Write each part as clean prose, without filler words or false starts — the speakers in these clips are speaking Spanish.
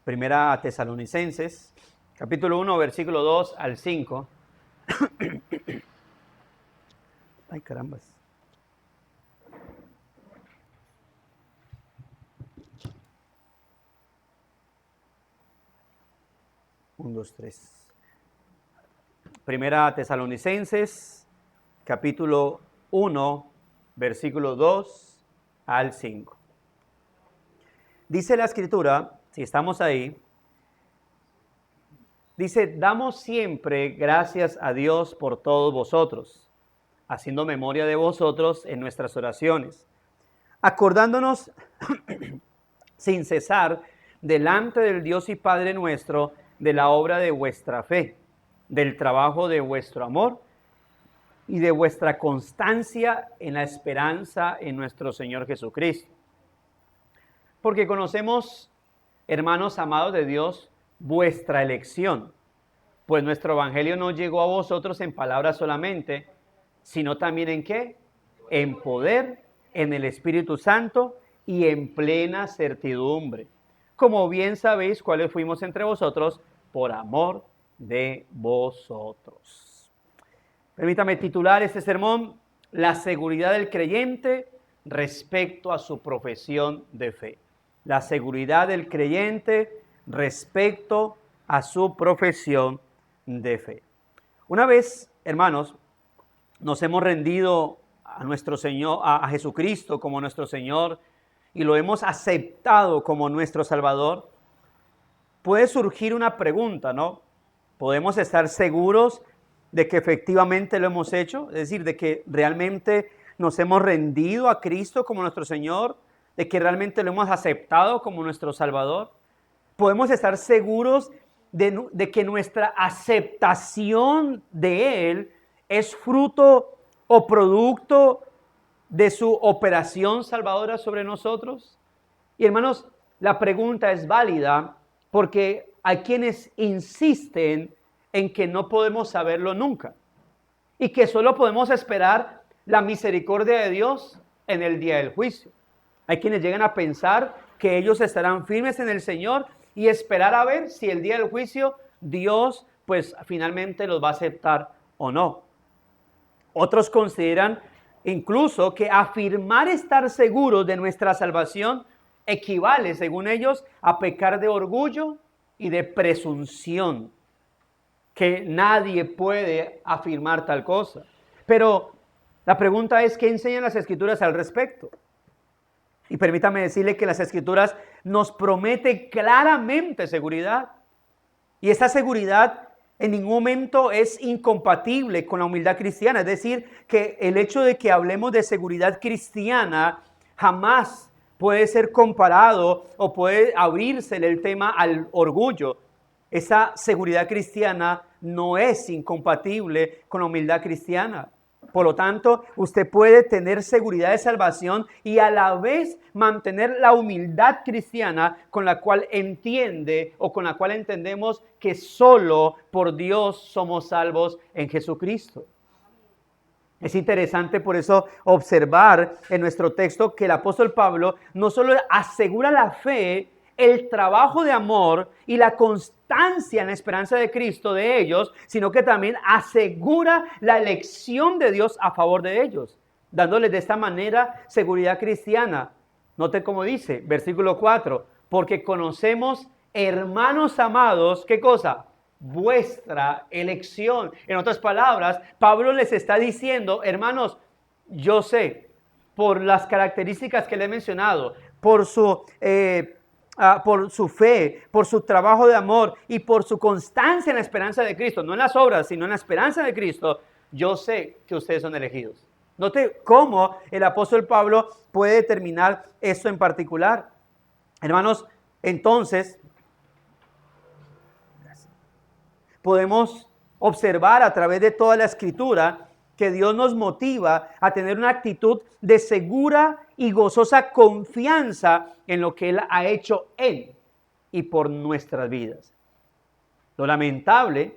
Primera a Tesalonicenses, capítulo 1, versículo 2 al 5. Ay, carambas. Un, dos, tres. Primera a Tesalonicenses, capítulo 1, versículo 2 al 5. Dice la Escritura, si estamos ahí, dice, damos siempre gracias a Dios por todos vosotros, haciendo memoria de vosotros en nuestras oraciones, acordándonos sin cesar delante del Dios y Padre nuestro de la obra de vuestra fe, del trabajo de vuestro amor y de vuestra constancia en la esperanza en nuestro Señor Jesucristo. Porque conocemos, hermanos amados de Dios, vuestra elección, pues nuestro evangelio no llegó a vosotros en palabras solamente, sino también en ¿qué? En poder, en el Espíritu Santo y en plena certidumbre. Como bien sabéis cuáles fuimos entre vosotros, por amor de vosotros. Permítame titular este sermón, la seguridad del creyente respecto a su profesión de fe. La seguridad del creyente respecto a su profesión de fe. Una vez, hermanos, nos hemos rendido a nuestro Señor, a Jesucristo como nuestro Señor, y lo hemos aceptado como nuestro Salvador, puede surgir una pregunta, ¿no? ¿Podemos estar seguros de que efectivamente lo hemos hecho? Es decir, de que realmente nos hemos rendido a Cristo como nuestro Señor, de que realmente lo hemos aceptado como nuestro Salvador. Podemos estar seguros de que nuestra aceptación de Él es fruto o producto de su operación salvadora sobre nosotros. Y hermanos, la pregunta es válida porque hay quienes insisten en que no podemos saberlo nunca y que solo podemos esperar la misericordia de Dios en el día del juicio. Hay quienes llegan a pensar que ellos estarán firmes en el Señor y esperar a ver si el día del juicio Dios pues finalmente los va a aceptar o no. Otros consideran incluso que afirmar estar seguros de nuestra salvación equivale, según ellos, a pecar de orgullo y de presunción, que nadie puede afirmar tal cosa. Pero la pregunta es, ¿qué enseñan las Escrituras al respecto? Y permítame decirle que las Escrituras nos prometen claramente seguridad. Y esta seguridad en ningún momento es incompatible con la humildad cristiana. Es decir, que el hecho de que hablemos de seguridad cristiana jamás puede ser comparado o puede abrirse el tema al orgullo. Esa seguridad cristiana no es incompatible con la humildad cristiana. Por lo tanto, usted puede tener seguridad de salvación y a la vez mantener la humildad cristiana con la cual entiende o con la cual entendemos que solo por Dios somos salvos en Jesucristo. Es interesante por eso observar en nuestro texto que el apóstol Pablo no solo asegura la fe, el trabajo de amor y la constancia en la esperanza de Cristo de ellos, sino que también asegura la elección de Dios a favor de ellos, dándoles de esta manera seguridad cristiana. Note cómo dice, versículo 4, porque conocemos, hermanos amados, ¿qué cosa? Vuestra elección. En otras palabras, Pablo les está diciendo, hermanos, yo sé, por las características que le he mencionado, por su fe, por su trabajo de amor y por su constancia en la esperanza de Cristo, no en las obras, sino en la esperanza de Cristo, yo sé que ustedes son elegidos. Note cómo el apóstol Pablo puede determinar esto en particular. Hermanos, entonces, podemos observar a través de toda la Escritura que Dios nos motiva a tener una actitud de segura y gozosa confianza en lo que Él ha hecho en y por nuestras vidas. Lo lamentable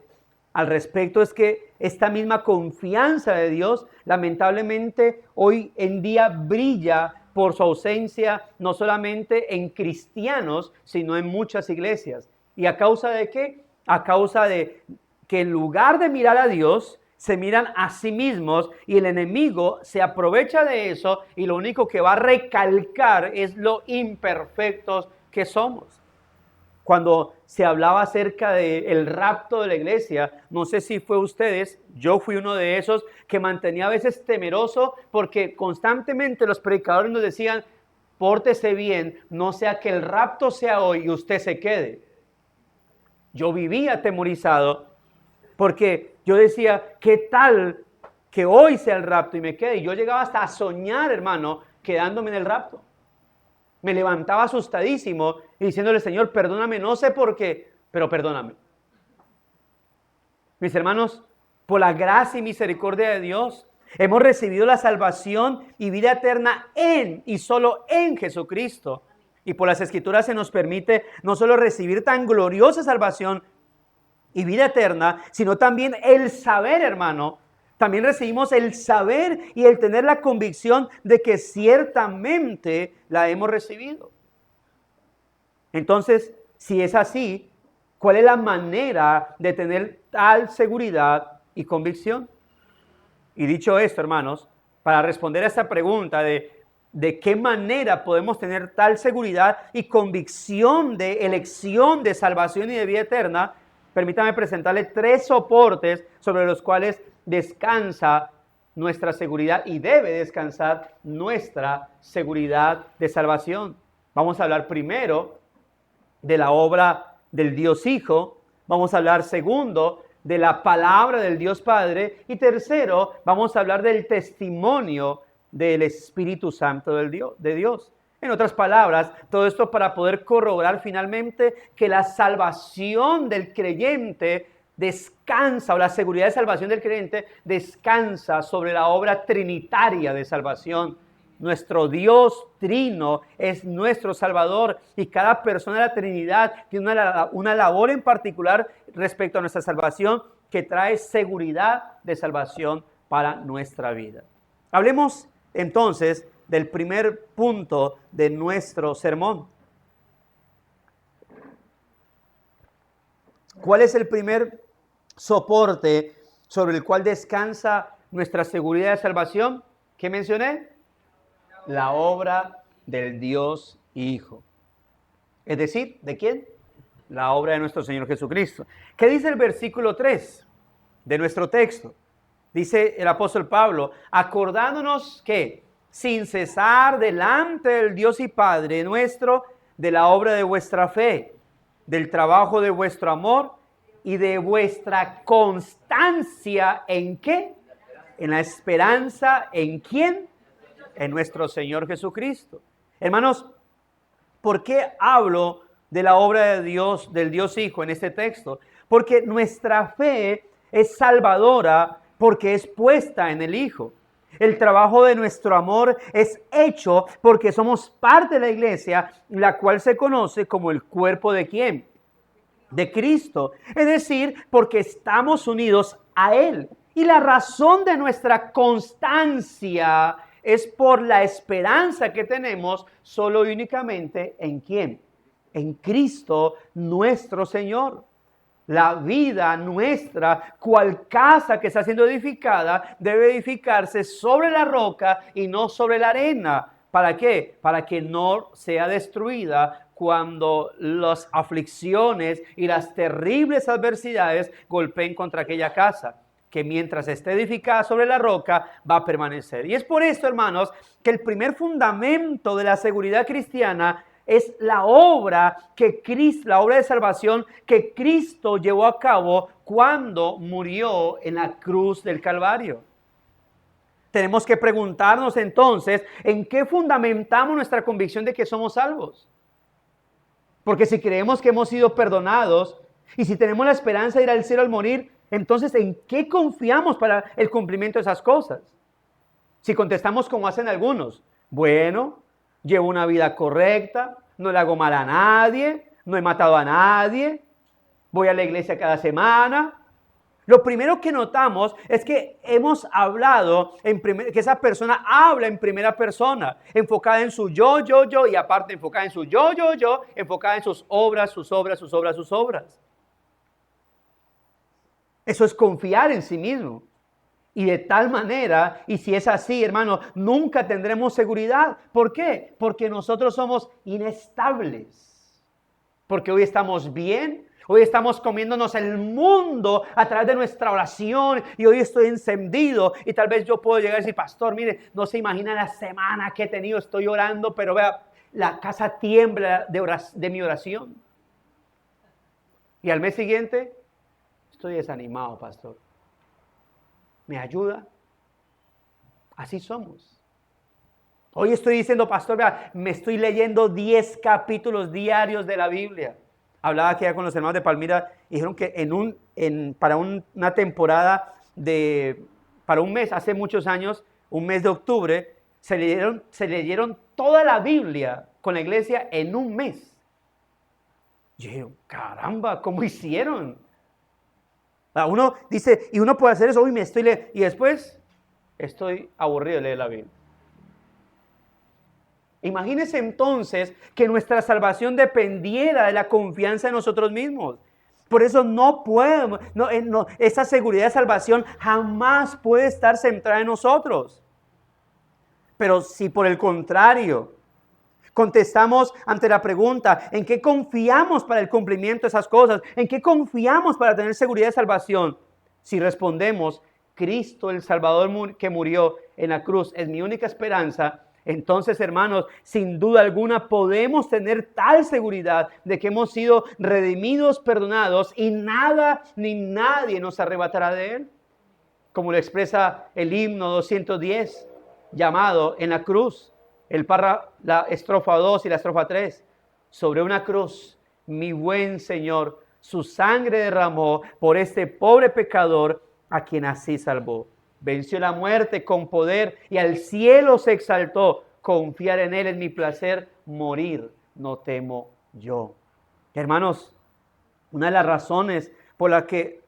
al respecto es que esta misma confianza de Dios, lamentablemente, hoy en día brilla por su ausencia, no solamente en cristianos, sino en muchas iglesias. ¿Y a causa de qué? A causa de que en lugar de mirar a Dios, se miran a sí mismos y el enemigo se aprovecha de eso y lo único que va a recalcar es lo imperfectos que somos. Cuando se hablaba acerca del rapto de la iglesia, no sé si fue ustedes, yo fui uno de esos que mantenía a veces temeroso porque constantemente los predicadores nos decían, pórtese bien, no sea que el rapto sea hoy y usted se quede. Yo vivía atemorizado porque yo decía, ¿qué tal que hoy sea el rapto y me quede? Y yo llegaba hasta a soñar, hermano, quedándome en el rapto. Me levantaba asustadísimo y diciéndole, Señor, perdóname, no sé por qué, pero perdóname. Mis hermanos, por la gracia y misericordia de Dios, hemos recibido la salvación y vida eterna en y solo en Jesucristo. Y por las Escrituras se nos permite no solo recibir tan gloriosa salvación y vida eterna, sino también el saber, hermano. También recibimos el saber y el tener la convicción de que ciertamente la hemos recibido. Entonces, si es así, ¿cuál es la manera de tener tal seguridad y convicción? Y dicho esto, hermanos, para responder a esta pregunta de qué manera podemos tener tal seguridad y convicción de elección de salvación y de vida eterna, permítame presentarle 3 soportes sobre los cuales descansa nuestra seguridad y debe descansar nuestra seguridad de salvación. Vamos a hablar primero de la obra del Dios Hijo, vamos a hablar segundo de la palabra del Dios Padre y tercero vamos a hablar del testimonio del Espíritu Santo de Dios. En otras palabras, todo esto para poder corroborar finalmente que la salvación del creyente descansa, o la seguridad de salvación del creyente descansa sobre la obra trinitaria de salvación. Nuestro Dios trino es nuestro Salvador y cada persona de la Trinidad tiene una labor en particular respecto a nuestra salvación que trae seguridad de salvación para nuestra vida. Hablemos entonces del primer punto de nuestro sermón. ¿Cuál es el primer soporte sobre el cual descansa nuestra seguridad de salvación? ¿Qué mencioné? La obra del Dios Hijo. Es decir, ¿de quién? La obra de nuestro Señor Jesucristo. ¿Qué dice el versículo 3 de nuestro texto? Dice el apóstol Pablo, acordándonos que sin cesar delante del Dios y Padre nuestro, de la obra de vuestra fe, del trabajo de vuestro amor y de vuestra constancia, ¿en qué? En la esperanza, ¿en quién? En nuestro Señor Jesucristo. Hermanos, ¿por qué hablo de la obra de Dios, del Dios Hijo en este texto? Porque nuestra fe es salvadora porque es puesta en el Hijo. El trabajo de nuestro amor es hecho porque somos parte de la iglesia, la cual se conoce como el cuerpo de ¿quién? De Cristo. Es decir, porque estamos unidos a Él. Y la razón de nuestra constancia es por la esperanza que tenemos solo y únicamente ¿en quién? En Cristo nuestro Señor. La vida nuestra, cual casa que está siendo edificada, debe edificarse sobre la roca y no sobre la arena. ¿Para qué? Para que no sea destruida cuando las aflicciones y las terribles adversidades golpeen contra aquella casa, que mientras esté edificada sobre la roca va a permanecer. Y es por esto, hermanos, que el primer fundamento de la seguridad cristiana es la obra la obra de salvación que Cristo llevó a cabo cuando murió en la cruz del Calvario. Tenemos que preguntarnos entonces, ¿en qué fundamentamos nuestra convicción de que somos salvos? Porque si creemos que hemos sido perdonados y si tenemos la esperanza de ir al cielo al morir, entonces ¿en qué confiamos para el cumplimiento de esas cosas? Si contestamos como hacen algunos, bueno, llevo una vida correcta, no le hago mal a nadie, no he matado a nadie, voy a la iglesia cada semana, Lo primero que notamos es que hemos hablado, que esa persona habla en primera persona, enfocada en su yo, y aparte enfocada en su yo, enfocada en sus obras. Eso es confiar en sí mismo. Y de tal manera, y si es así, hermano, nunca tendremos seguridad. ¿Por qué? Porque nosotros somos inestables. Porque hoy estamos bien, hoy estamos comiéndonos el mundo a través de nuestra oración y hoy estoy encendido y tal vez yo puedo llegar y decir, pastor, mire, no se imagina la semana que he tenido, estoy orando, pero vea, la casa tiembla de mi oración. Y al mes siguiente, estoy desanimado, pastor. ¿Me ayuda? Así somos. Hoy estoy diciendo, pastor, vea, me estoy leyendo 10 capítulos diarios de la Biblia. Hablaba aquí con los hermanos de Palmira y dijeron que para una temporada para un mes, hace muchos años, un mes de octubre, se leyeron toda la Biblia con la iglesia en un mes. Yo digo, caramba, ¿cómo hicieron? Uno dice, y uno puede hacer eso, hoy me estoy leyendo, y después estoy aburrido de leer la Biblia. Imagínese entonces que nuestra salvación dependiera de la confianza en nosotros mismos. Por eso no podemos, esa seguridad de salvación jamás puede estar centrada en nosotros. Pero si por el contrario contestamos ante la pregunta, ¿en qué confiamos para el cumplimiento de esas cosas? ¿En qué confiamos para tener seguridad de salvación? Si respondemos, Cristo el Salvador que murió en la cruz es mi única esperanza, entonces, hermanos, sin duda alguna podemos tener tal seguridad de que hemos sido redimidos, perdonados y nada ni nadie nos arrebatará de él. Como lo expresa el himno 210, llamado En la cruz, la estrofa 2 y la estrofa 3. Sobre una cruz, mi buen Señor, su sangre derramó por este pobre pecador a quien así salvó. Venció la muerte con poder y al cielo se exaltó. Confiar en él es mi placer, morir no temo yo. Hermanos, una de las razones por las que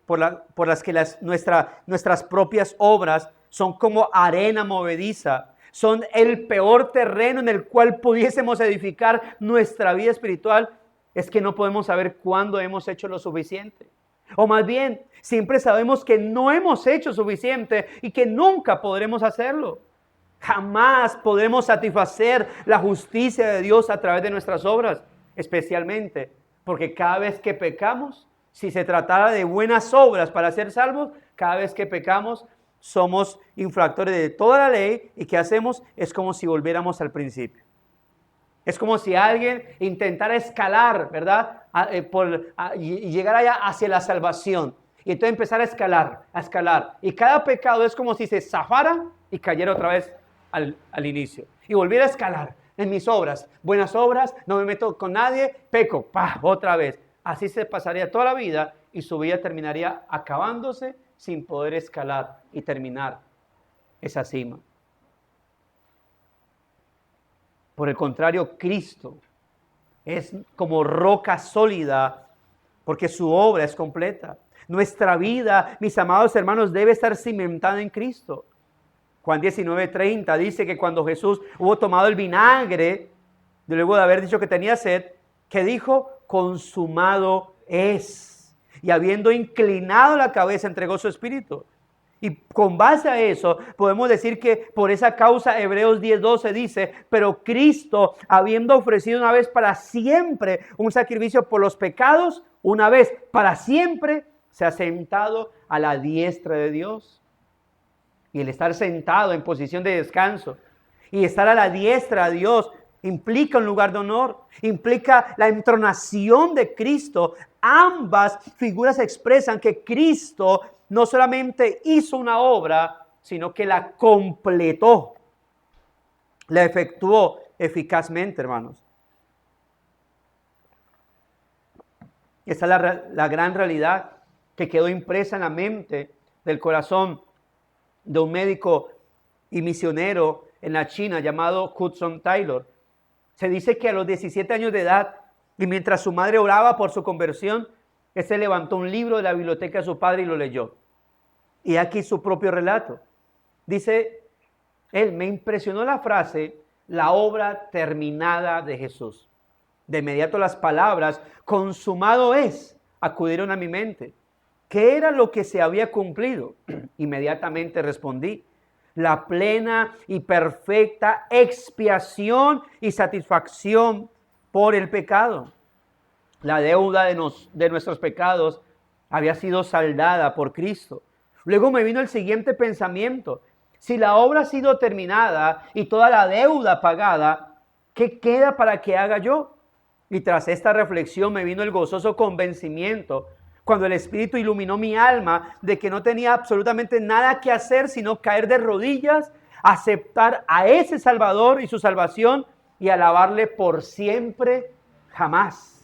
nuestras propias obras son como arena movediza, son el peor terreno en el cual pudiésemos edificar nuestra vida espiritual, es que no podemos saber cuándo hemos hecho lo suficiente. O más bien, siempre sabemos que no hemos hecho suficiente y que nunca podremos hacerlo. Jamás podremos satisfacer la justicia de Dios a través de nuestras obras, especialmente porque cada vez que pecamos, si se tratara de buenas obras para ser salvos, cada vez que pecamos somos infractores de toda la ley y ¿qué hacemos? Es como si volviéramos al principio. Es como si alguien intentara escalar, ¿verdad? Y llegar allá hacia la salvación. Y entonces empezar a escalar. Y cada pecado es como si se zafara y cayera otra vez al inicio. Y volviera a escalar en mis obras. Buenas obras, no me meto con nadie, peco, otra vez. Así se pasaría toda la vida y su vida terminaría acabándose sin poder escalar y terminar esa cima. Por el contrario, Cristo es como roca sólida porque su obra es completa. Nuestra vida, mis amados hermanos, debe estar cimentada en Cristo. Juan 19:30 dice que cuando Jesús hubo tomado el vinagre, luego de haber dicho que tenía sed, que dijo, consumado es. Y habiendo inclinado la cabeza, entregó su espíritu. Y con base a eso, podemos decir que por esa causa Hebreos 10:12 dice, pero Cristo, habiendo ofrecido una vez para siempre un sacrificio por los pecados, una vez para siempre, se ha sentado a la diestra de Dios. Y el estar sentado en posición de descanso y estar a la diestra de Dios implica un lugar de honor, implica la entronación de Cristo. Ambas figuras expresan que Cristo no solamente hizo una obra, sino que la completó, la efectuó eficazmente, hermanos. Esa es la gran realidad que quedó impresa en la mente del corazón de un médico y misionero en la China llamado Hudson Taylor. Se dice que a los 17 años de edad, y mientras su madre oraba por su conversión, él se levantó un libro de la biblioteca de su padre y lo leyó. Y aquí su propio relato. Dice él, me impresionó la frase, la obra terminada de Jesús. De inmediato las palabras, consumado es, acudieron a mi mente. ¿Qué era lo que se había cumplido? Inmediatamente respondí, la plena y perfecta expiación y satisfacción por el pecado. La deuda de nuestros pecados había sido saldada por Cristo. Luego me vino el siguiente pensamiento. Si la obra ha sido terminada y toda la deuda pagada, ¿qué queda para que haga yo? Y tras esta reflexión me vino el gozoso convencimiento, cuando el Espíritu iluminó mi alma, de que no tenía absolutamente nada que hacer sino caer de rodillas, aceptar a ese Salvador y su salvación y alabarle por siempre, jamás.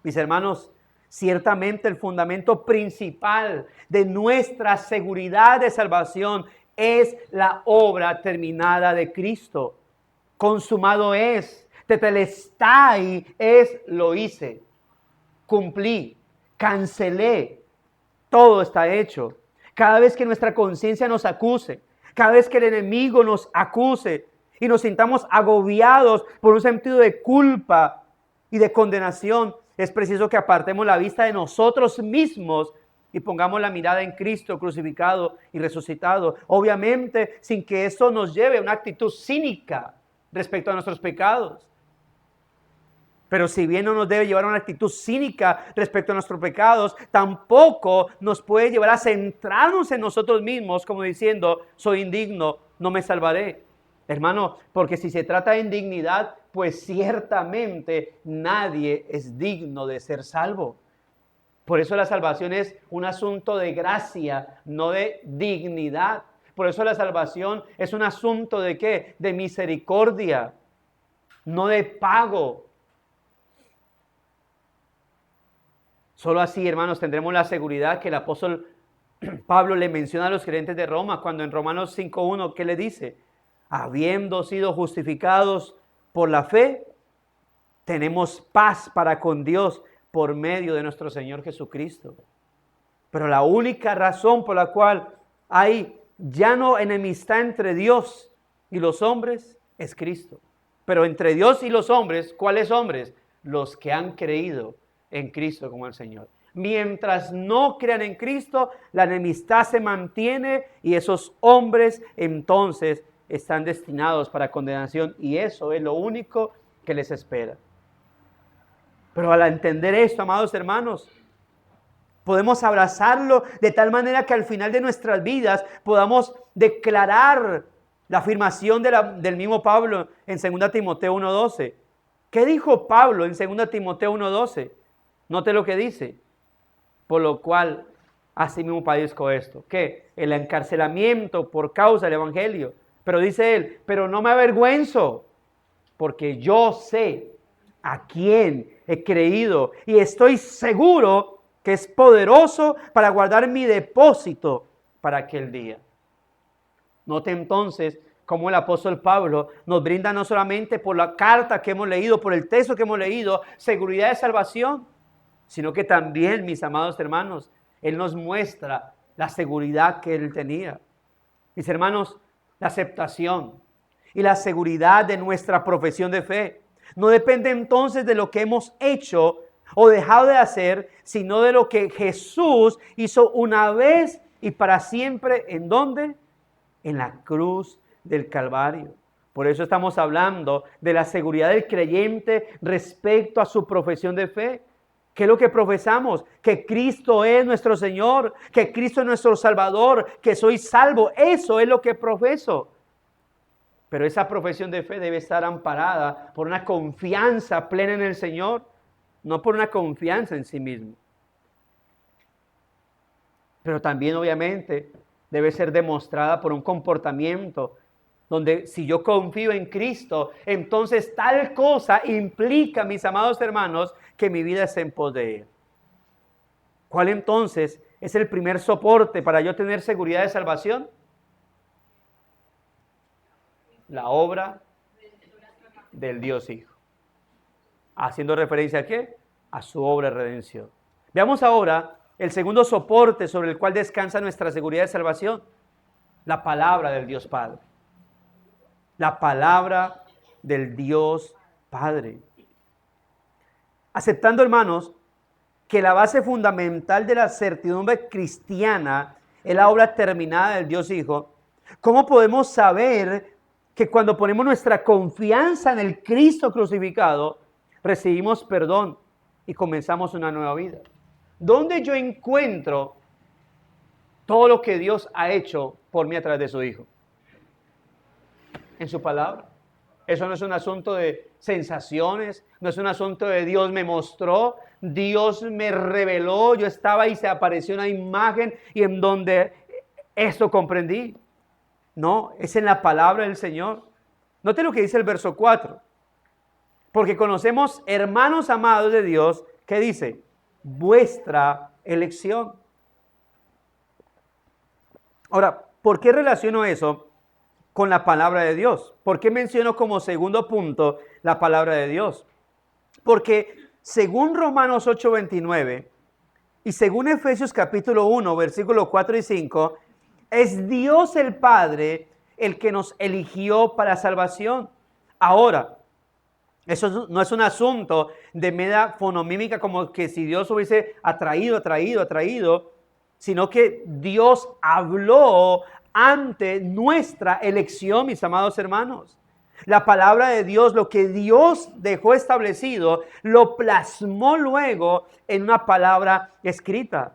Mis hermanos, ciertamente el fundamento principal de nuestra seguridad de salvación es la obra terminada de Cristo. Consumado es, tetelestai es, lo hice, cumplí, cancelé, todo está hecho. Cada vez que nuestra conciencia nos acuse, cada vez que el enemigo nos acuse y nos sintamos agobiados por un sentido de culpa y de condenación, es preciso que apartemos la vista de nosotros mismos y pongamos la mirada en Cristo crucificado y resucitado. Obviamente, sin que eso nos lleve a una actitud cínica respecto a nuestros pecados. Pero si bien no nos debe llevar a una actitud cínica respecto a nuestros pecados, tampoco nos puede llevar a centrarnos en nosotros mismos como diciendo, soy indigno, no me salvaré. Hermano, porque si se trata de indignidad, pues ciertamente nadie es digno de ser salvo. Por eso la salvación es un asunto de gracia, no de dignidad. Por eso la salvación es un asunto de ¿qué? De misericordia, no de pago. Solo así, hermanos, tendremos la seguridad que el apóstol Pablo le menciona a los creyentes de Roma cuando en Romanos 5:1, ¿qué le dice? Habiendo sido justificados por la fe, tenemos paz para con Dios por medio de nuestro Señor Jesucristo. Pero la única razón por la cual hay ya no enemistad entre Dios y los hombres es Cristo. Pero entre Dios y los hombres, ¿cuáles hombres? Los que han creído en Cristo como el Señor. Mientras no crean en Cristo, la enemistad se mantiene y esos hombres entonces están destinados para condenación y eso es lo único que les espera. Pero al entender esto, amados hermanos, podemos abrazarlo de tal manera que al final de nuestras vidas podamos declarar la afirmación del mismo Pablo en 2 Timoteo 1:12. ¿Qué dijo Pablo en 2 Timoteo 1:12? Note lo que dice. Por lo cual, así mismo padezco esto. ¿Qué? El encarcelamiento por causa del evangelio. Pero dice él, pero no me avergüenzo, porque yo sé a quién he creído y estoy seguro que es poderoso para guardar mi depósito para aquel día. Note entonces cómo el apóstol Pablo nos brinda no solamente por la carta que hemos leído, por el texto que hemos leído, seguridad de salvación, sino que también, mis amados hermanos, él nos muestra la seguridad que él tenía. Mis hermanos, la aceptación y la seguridad de nuestra profesión de fe no depende entonces de lo que hemos hecho o dejado de hacer, sino de lo que Jesús hizo una vez y para siempre. ¿En dónde? En la cruz del Calvario. Por eso estamos hablando de la seguridad del creyente respecto a su profesión de fe. ¿Qué es lo que profesamos? Que Cristo es nuestro Señor, que Cristo es nuestro Salvador, que soy salvo. Eso es lo que profeso. Pero esa profesión de fe debe estar amparada por una confianza plena en el Señor, no por una confianza en sí mismo. Pero también, obviamente, debe ser demostrada por un comportamiento donde si yo confío en Cristo, entonces tal cosa implica, mis amados hermanos, que mi vida es en pos de Él. ¿Cuál entonces es el primer soporte para yo tener seguridad de salvación? La obra del Dios Hijo. Haciendo referencia ¿a qué? A su obra de redención. Veamos ahora el segundo soporte sobre el cual descansa nuestra seguridad de salvación, la palabra del Dios Padre. La palabra del Dios Padre. Aceptando, hermanos, que la base fundamental de la certidumbre cristiana es la obra terminada del Dios Hijo, ¿cómo podemos saber que cuando ponemos nuestra confianza en el Cristo crucificado, recibimos perdón y comenzamos una nueva vida? ¿Dónde yo encuentro todo lo que Dios ha hecho por mí a través de su Hijo? En su palabra. Eso no es un asunto de sensaciones, no es un asunto de Dios me mostró, Dios me reveló, yo estaba y se apareció una imagen y en donde esto comprendí. No, es en la palabra del Señor. Note lo que dice el verso 4. Porque conocemos, hermanos amados de Dios, ¿qué dice? Vuestra elección. Ahora, ¿por qué relaciono eso con la palabra de Dios? ¿Por qué menciono como segundo punto la palabra de Dios? Porque según Romanos 8:29 y según Efesios capítulo 1, versículos 4 y 5, es Dios el Padre el que nos eligió para salvación. Ahora, eso no es un asunto de mera fonomímica como que si Dios hubiese atraído, sino que Dios habló ante nuestra elección, mis amados hermanos. La palabra de Dios, lo que Dios dejó establecido, lo plasmó luego en una palabra escrita.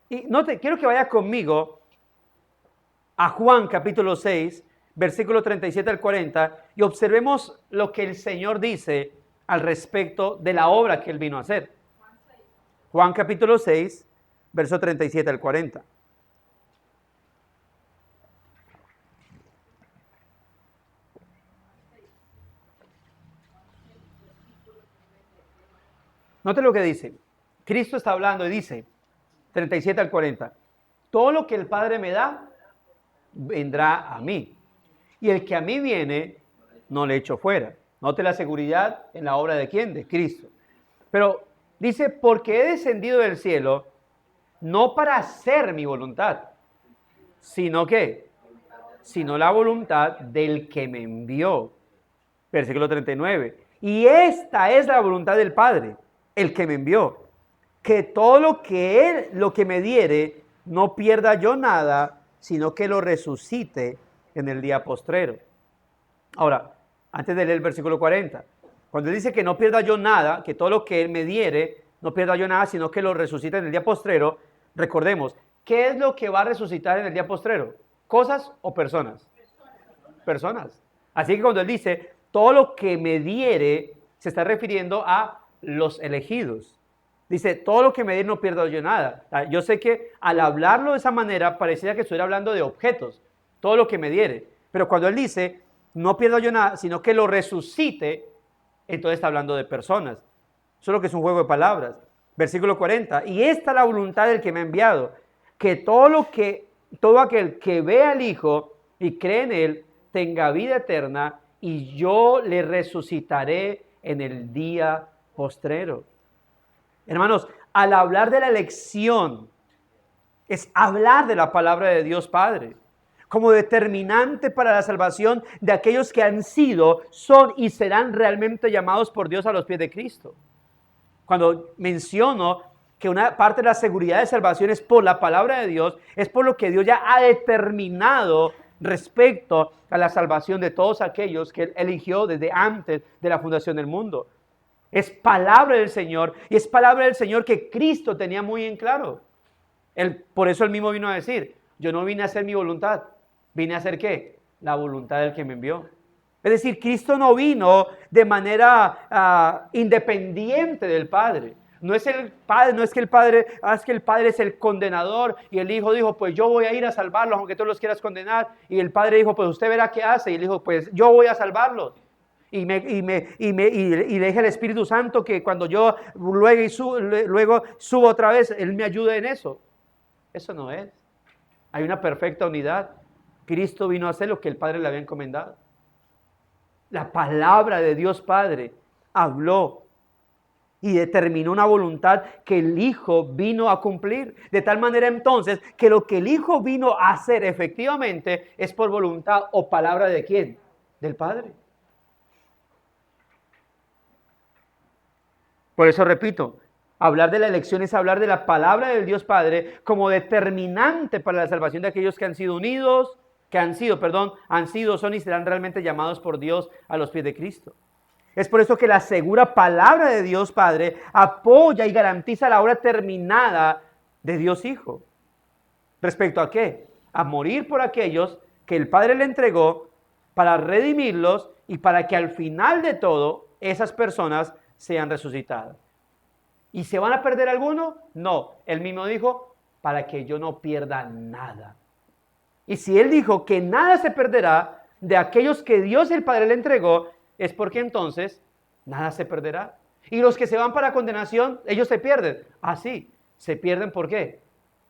Y quiero que vaya conmigo a Juan capítulo 6, versículo 37 al 40, y observemos lo que el Señor dice al respecto de la obra que Él vino a hacer. Juan capítulo 6, verso 37 al 40. Note lo que dice. Cristo está hablando y dice, 37 al 40, todo lo que el Padre me da, vendrá a mí. Y el que a mí viene, no le echo fuera. Note la seguridad en la obra de ¿quién? De Cristo. Pero dice, porque he descendido del cielo, no para hacer mi voluntad, sino ¿qué? Sino la voluntad del que me envió. Versículo 39. Y esta es la voluntad del Padre, el que me envió, que todo lo que me diere, no pierda yo nada, sino que lo resucite en el día postrero. Ahora, antes de leer el versículo 40, cuando él dice que no pierda yo nada, que todo lo que él me diere, no pierda yo nada, sino que lo resucite en el día postrero, recordemos, ¿qué es lo que va a resucitar en el día postrero? ¿Cosas o personas? Personas. Así que cuando él dice, todo lo que me diere, se está refiriendo a los elegidos. Dice, todo lo que me diere no pierdo yo nada. Yo sé que al hablarlo de esa manera, parecía que estuviera hablando de objetos, todo lo que me diere. Pero cuando él dice, no pierdo yo nada, sino que lo resucite, entonces está hablando de personas. Solo que es un juego de palabras. Versículo 40, y esta es la voluntad del que me ha enviado, que todo aquel que ve al Hijo y cree en Él, tenga vida eterna, y yo le resucitaré en el día postrero. Hermanos, al hablar de la elección, es hablar de la palabra de Dios Padre, como determinante para la salvación de aquellos que han sido, son y serán realmente llamados por Dios a los pies de Cristo. Cuando menciono que una parte de la seguridad de salvación es por la palabra de Dios, es por lo que Dios ya ha determinado respecto a la salvación de todos aquellos que Él eligió desde antes de la fundación del mundo. Es palabra del Señor, y es palabra del Señor que Cristo tenía muy en claro. Por eso Él mismo vino a decir, yo no vine a hacer mi voluntad, vine a hacer ¿qué? La voluntad del que me envió. Es decir, Cristo no vino de manera independiente del Padre. No es el Padre, no es que el Padre, es que el Padre es el condenador y el Hijo dijo, pues yo voy a ir a salvarlos aunque tú los quieras condenar. Y el Padre dijo, pues usted verá qué hace. Y él dijo, pues yo voy a salvarlos. Y le deja el Espíritu Santo que cuando yo luego subo otra vez, Él me ayude en eso. Eso no es. Hay una perfecta unidad. Cristo vino a hacer lo que el Padre le había encomendado. La palabra de Dios Padre habló. y determinó una voluntad que el Hijo vino a cumplir. De tal manera entonces que lo que el Hijo vino a hacer efectivamente es por voluntad o palabra ¿de quién? Del Padre. Por eso repito, hablar de la elección es hablar de la palabra del Dios Padre como determinante para la salvación de aquellos que han sido unidos, son y serán realmente llamados por Dios a los pies de Cristo. Es por eso que la segura palabra de Dios Padre apoya y garantiza la obra terminada de Dios Hijo. ¿Respecto a qué? A morir por aquellos que el Padre le entregó para redimirlos y para que al final de todo esas personas sean resucitadas. ¿Y se van a perder alguno? No. Él mismo dijo, para que yo no pierda nada. Y si Él dijo que nada se perderá de aquellos que Dios el Padre le entregó, es porque entonces nada se perderá. Y los que se van para condenación, ellos se pierden. Sí, se pierden ¿por qué?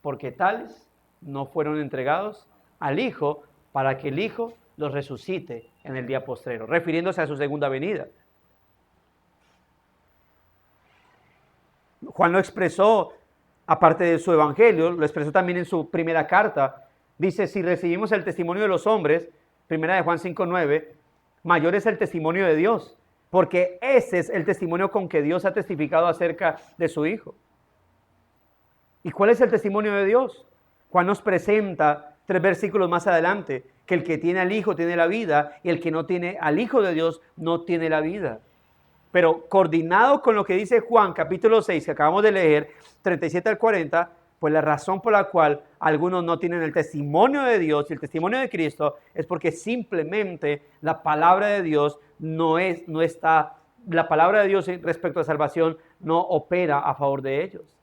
Porque tales no fueron entregados al Hijo para que el Hijo los resucite en el día postrero, refiriéndose a su segunda venida. Juan lo expresó, aparte de su evangelio, lo expresó también en su primera carta. Dice, si recibimos el testimonio de los hombres, primera de Juan 5:9, mayor es el testimonio de Dios, porque ese es el testimonio con que Dios ha testificado acerca de su Hijo. ¿Y cuál es el testimonio de Dios? Juan nos presenta 3 versículos más adelante, que el que tiene al Hijo tiene la vida, y el que no tiene al Hijo de Dios no tiene la vida. Pero coordinado con lo que dice Juan, capítulo 6, que acabamos de leer, 37 al 40, pues la razón por la cual algunos no tienen el testimonio de Dios y el testimonio de Cristo es porque simplemente la palabra de Dios la palabra de Dios respecto a salvación no opera a favor de ellos.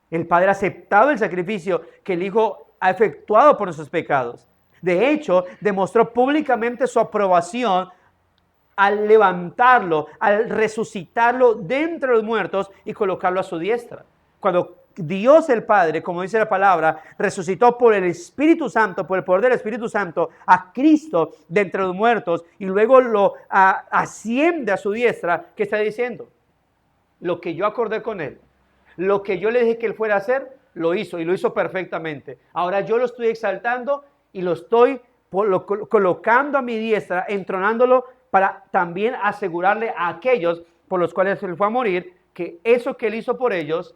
El Padre ha aceptado el sacrificio que el Hijo ha efectuado por nuestros pecados. De hecho, demostró públicamente su aprobación al levantarlo, al resucitarlo de entre los muertos y colocarlo a su diestra. Cuando Dios el Padre, como dice la palabra, resucitó por el Espíritu Santo, por el poder del Espíritu Santo, a Cristo de entre los muertos y luego lo asciende a su diestra, ¿qué está diciendo? Lo que yo acordé con Él, lo que yo le dije que Él fuera a hacer, lo hizo y lo hizo perfectamente. Ahora yo lo estoy exaltando y lo estoy colocando a mi diestra, entronándolo para también asegurarle a aquellos por los cuales Él fue a morir, que eso que Él hizo por ellos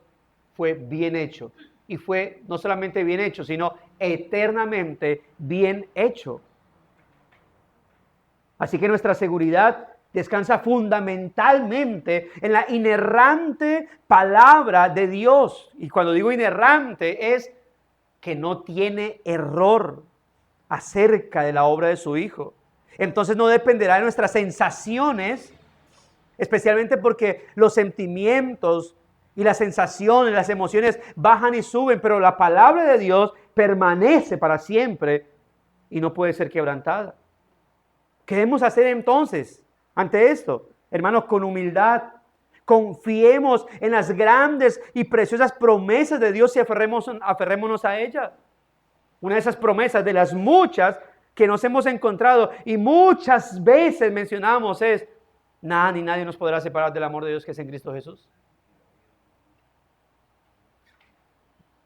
fue bien hecho. Y fue no solamente bien hecho, sino eternamente bien hecho. Así que nuestra seguridad descansa fundamentalmente en la inerrante palabra de Dios. Y cuando digo inerrante es que no tiene error acerca de la obra de su Hijo. Entonces no dependerá de nuestras sensaciones, especialmente porque los sentimientos y las sensaciones, las emociones bajan y suben, pero la palabra de Dios permanece para siempre y no puede ser quebrantada. ¿Qué debemos hacer entonces ante esto? Hermanos, con humildad, confiemos en las grandes y preciosas promesas de Dios y aferrémonos a ellas. Una de esas promesas, de las muchas que nos hemos encontrado y muchas veces mencionamos, es: nada ni nadie nos podrá separar del amor de Dios que es en Cristo Jesús.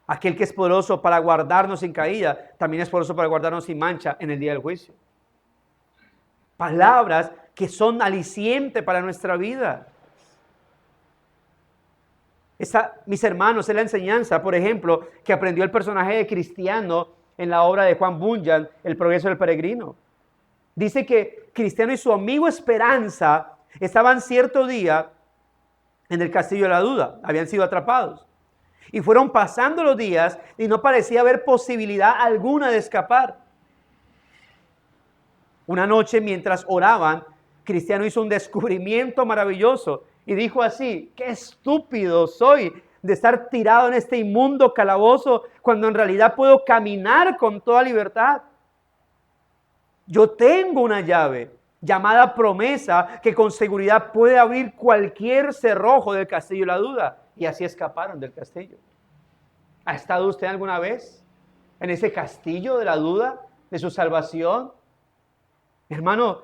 Aquel que es poderoso para guardarnos sin caída, también es poderoso para guardarnos sin mancha en el día del juicio. Palabras que son aliciente para nuestra vida. Mis hermanos, es la enseñanza, por ejemplo, que aprendió el personaje de Cristiano en la obra de Juan Bunyan, El progreso del peregrino. Dice que Cristiano y su amigo Esperanza estaban cierto día en el castillo de la duda, habían sido atrapados. Y fueron pasando los días y no parecía haber posibilidad alguna de escapar. Una noche, mientras oraban, Cristiano hizo un descubrimiento maravilloso y dijo así: qué estúpido soy de estar tirado en este inmundo calabozo cuando en realidad puedo caminar con toda libertad. Yo tengo una llave llamada promesa que con seguridad puede abrir cualquier cerrojo del castillo de la duda. Y así escaparon del castillo. ¿Ha estado usted alguna vez en ese castillo de la duda de su salvación? Hermano,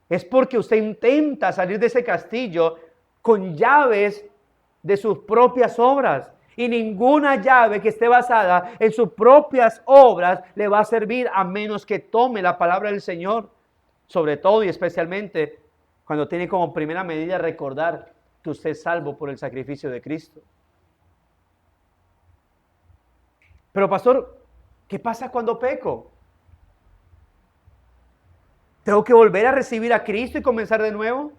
es porque usted intenta salir de ese castillo con llaves de sus propias obras. Y ninguna llave que esté basada en sus propias obras le va a servir a menos que tome la palabra del Señor. Sobre todo y especialmente cuando tiene como primera medida recordar que usted es salvo por el sacrificio de Cristo. Pero pastor, ¿qué pasa cuando peco? ¿Tengo que volver a recibir a Cristo y comenzar de nuevo?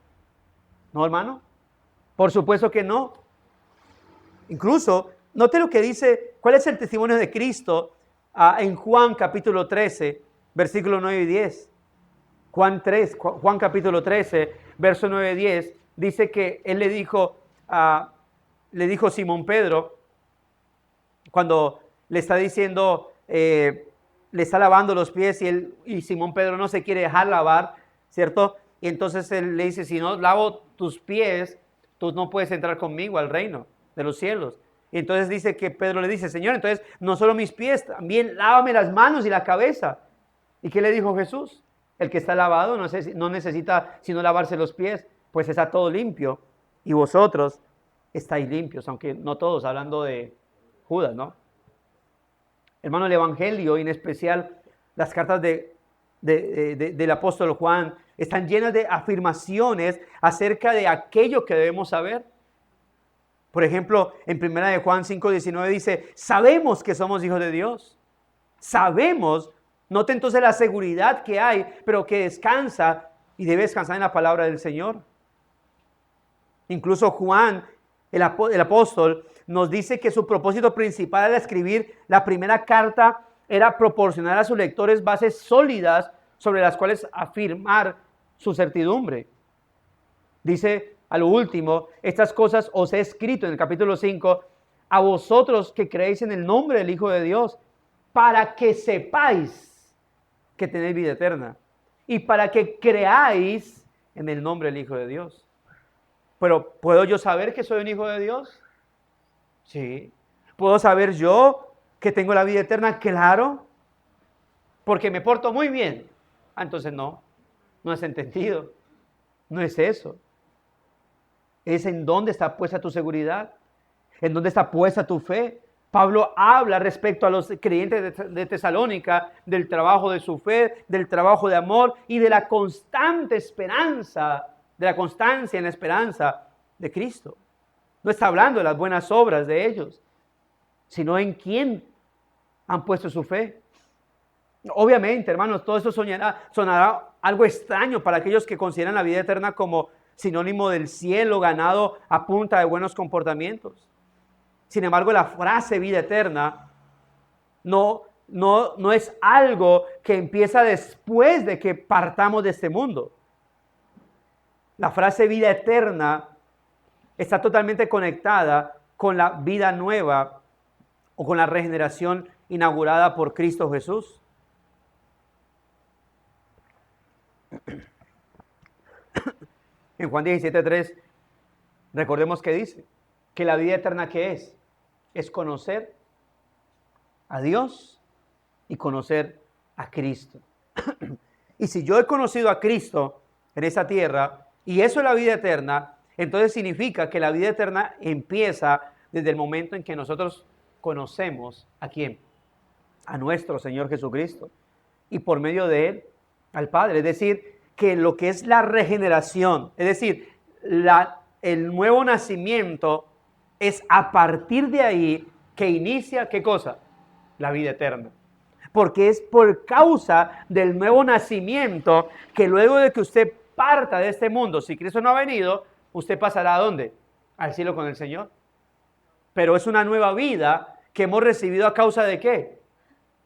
No, hermano. Por supuesto que no. Incluso, note lo que dice, ¿cuál es el testimonio de Cristo en Juan capítulo 13, versículos 9 y 10? Juan capítulo 13, verso 9 y 10, dice que él le dijo a Simón Pedro, cuando le está diciendo, le está lavando los pies y Simón Pedro no se quiere dejar lavar, ¿cierto? Y entonces él le dice, si no lavo tus pies, tú no puedes entrar conmigo al reino de los cielos. Y entonces dice que Pedro le dice, Señor, entonces no solo mis pies, también lávame las manos y la cabeza. ¿Y qué le dijo Jesús? El que está lavado no necesita sino lavarse los pies, pues está todo limpio. Y vosotros estáis limpios, aunque no todos, hablando de Judas, ¿no? Hermano, el Evangelio, y en especial las cartas del apóstol Juan, están llenas de afirmaciones acerca de aquello que debemos saber. Por ejemplo, en 1 de Juan 5:19 dice, sabemos que somos hijos de Dios. Sabemos. Note entonces la seguridad que hay, pero que descansa y debe descansar en la palabra del Señor. Incluso Juan, el apóstol, nos dice que su propósito principal al escribir la primera carta era proporcionar a sus lectores bases sólidas sobre las cuales afirmar su certidumbre. Dice a lo último, estas cosas os he escrito en el capítulo 5, a vosotros que creéis en el nombre del Hijo de Dios, para que sepáis que tenéis vida eterna y para que creáis en el nombre del Hijo de Dios. Pero, ¿puedo yo saber que soy un hijo de Dios? Sí. ¿Puedo saber yo que tengo la vida eterna? Claro. Porque me porto muy bien. Entonces no has entendido. No es eso. Es en dónde está puesta tu seguridad, en dónde está puesta tu fe. Pablo habla respecto a los creyentes de Tesalónica del trabajo de su fe, del trabajo de amor y de la constante esperanza, de la constancia en la esperanza de Cristo. No está hablando de las buenas obras de ellos, sino en quién han puesto su fe. Obviamente, hermanos, todo esto sonará algo extraño para aquellos que consideran la vida eterna como sinónimo del cielo ganado a punta de buenos comportamientos. Sin embargo, la frase vida eterna no es algo que empieza después de que partamos de este mundo. La frase vida eterna está totalmente conectada con la vida nueva o con la regeneración inaugurada por Cristo Jesús. En Juan 17:3, recordemos que dice que la vida eterna, ¿qué es? Es conocer a Dios y conocer a Cristo. Y si yo he conocido a Cristo en esta tierra, y eso es la vida eterna, entonces significa que la vida eterna empieza desde el momento en que nosotros conocemos ¿a quién? A nuestro Señor Jesucristo. Y por medio de Él, al Padre. Es decir, que lo que es la regeneración, es decir, el nuevo nacimiento, es a partir de ahí que inicia, ¿qué cosa? La vida eterna. Porque es por causa del nuevo nacimiento que luego de que usted parta de este mundo, si Cristo no ha venido, usted pasará ¿a dónde? Al cielo con el Señor. Pero es una nueva vida que hemos recibido ¿a causa de qué?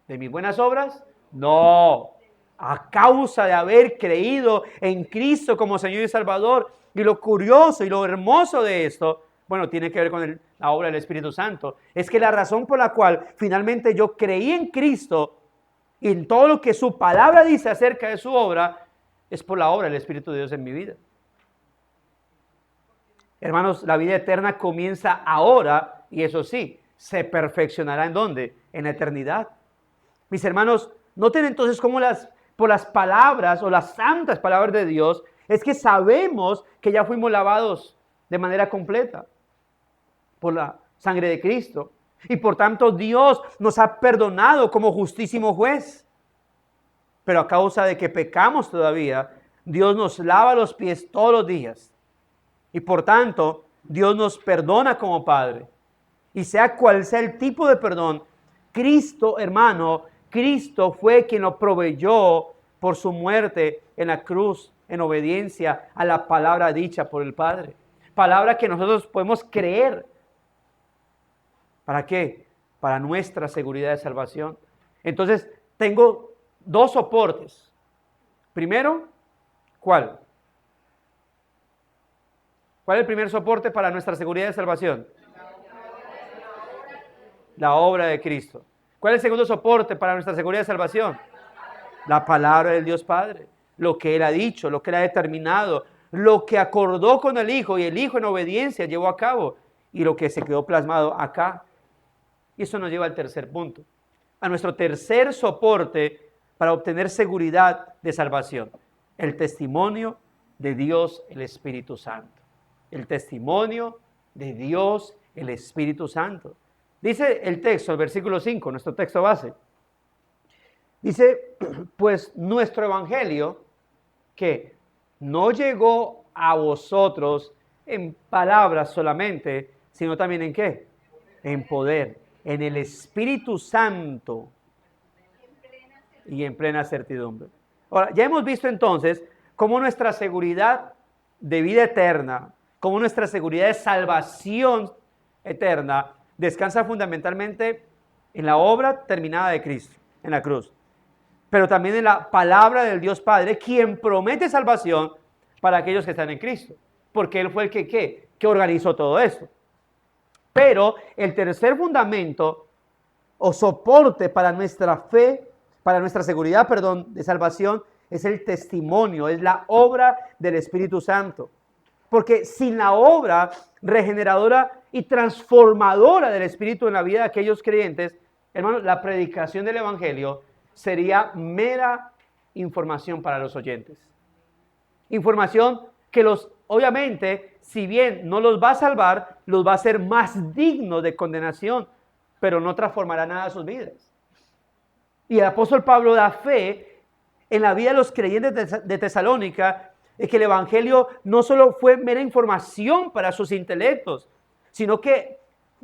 ¿De mis buenas obras? No, a causa de haber creído en Cristo como Señor y Salvador. Y lo curioso y lo hermoso de esto, bueno, tiene que ver con la obra del Espíritu Santo. Es que la razón por la cual finalmente yo creí en Cristo y en todo lo que su palabra dice acerca de su obra, es por la obra del Espíritu de Dios en mi vida. Hermanos, la vida eterna comienza ahora y eso sí, se perfeccionará ¿en dónde? En la eternidad. Mis hermanos, noten entonces cómo por las palabras o las santas palabras de Dios, es que sabemos que ya fuimos lavados de manera completa por la sangre de Cristo. Y por tanto Dios nos ha perdonado como justísimo juez. Pero a causa de que pecamos todavía, Dios nos lava los pies todos los días. Y por tanto, Dios nos perdona como Padre. Y sea cual sea el tipo de perdón, Cristo, hermano, Cristo fue quien lo proveyó por su muerte en la cruz, en obediencia a la palabra dicha por el Padre. Palabra que nosotros podemos creer. ¿Para qué? Para nuestra seguridad de salvación. Entonces, tengo dos soportes. Primero, ¿cuál? ¿Cuál es el primer soporte para nuestra seguridad de salvación? La obra de Cristo. ¿Cuál es el segundo soporte para nuestra seguridad de salvación? La palabra del Dios Padre. Lo que Él ha dicho, lo que Él ha determinado, lo que acordó con el Hijo y el Hijo en obediencia llevó a cabo y lo que se quedó plasmado acá. Y eso nos lleva al tercer punto, a nuestro tercer soporte para obtener seguridad de salvación. El testimonio de Dios, el Espíritu Santo. El testimonio de Dios, el Espíritu Santo. Dice el texto, el versículo 5, nuestro texto base. Dice, pues nuestro evangelio, que no llegó a vosotros en palabras solamente, sino también en ¿qué? En poder, en el Espíritu Santo y en plena certidumbre. Ahora, ya hemos visto entonces cómo nuestra seguridad de vida eterna, cómo nuestra seguridad de salvación eterna descansa fundamentalmente en la obra terminada de Cristo, en la cruz. Pero también en la palabra del Dios Padre, quien promete salvación para aquellos que están en Cristo. Porque Él fue el que organizó todo esto. Pero el tercer fundamento o soporte para nuestra fe, para nuestra seguridad, de salvación, es el testimonio, es la obra del Espíritu Santo. Porque sin la obra regeneradora y transformadora del Espíritu en la vida de aquellos creyentes, hermanos, la predicación del Evangelio sería mera información para los oyentes. Información que obviamente, si bien no los va a salvar, los va a hacer más dignos de condenación, pero no transformará nada de sus vidas. Y el apóstol Pablo da fe en la vida de los creyentes de Tesalónica, de que el Evangelio no solo fue mera información para sus intelectos, sino que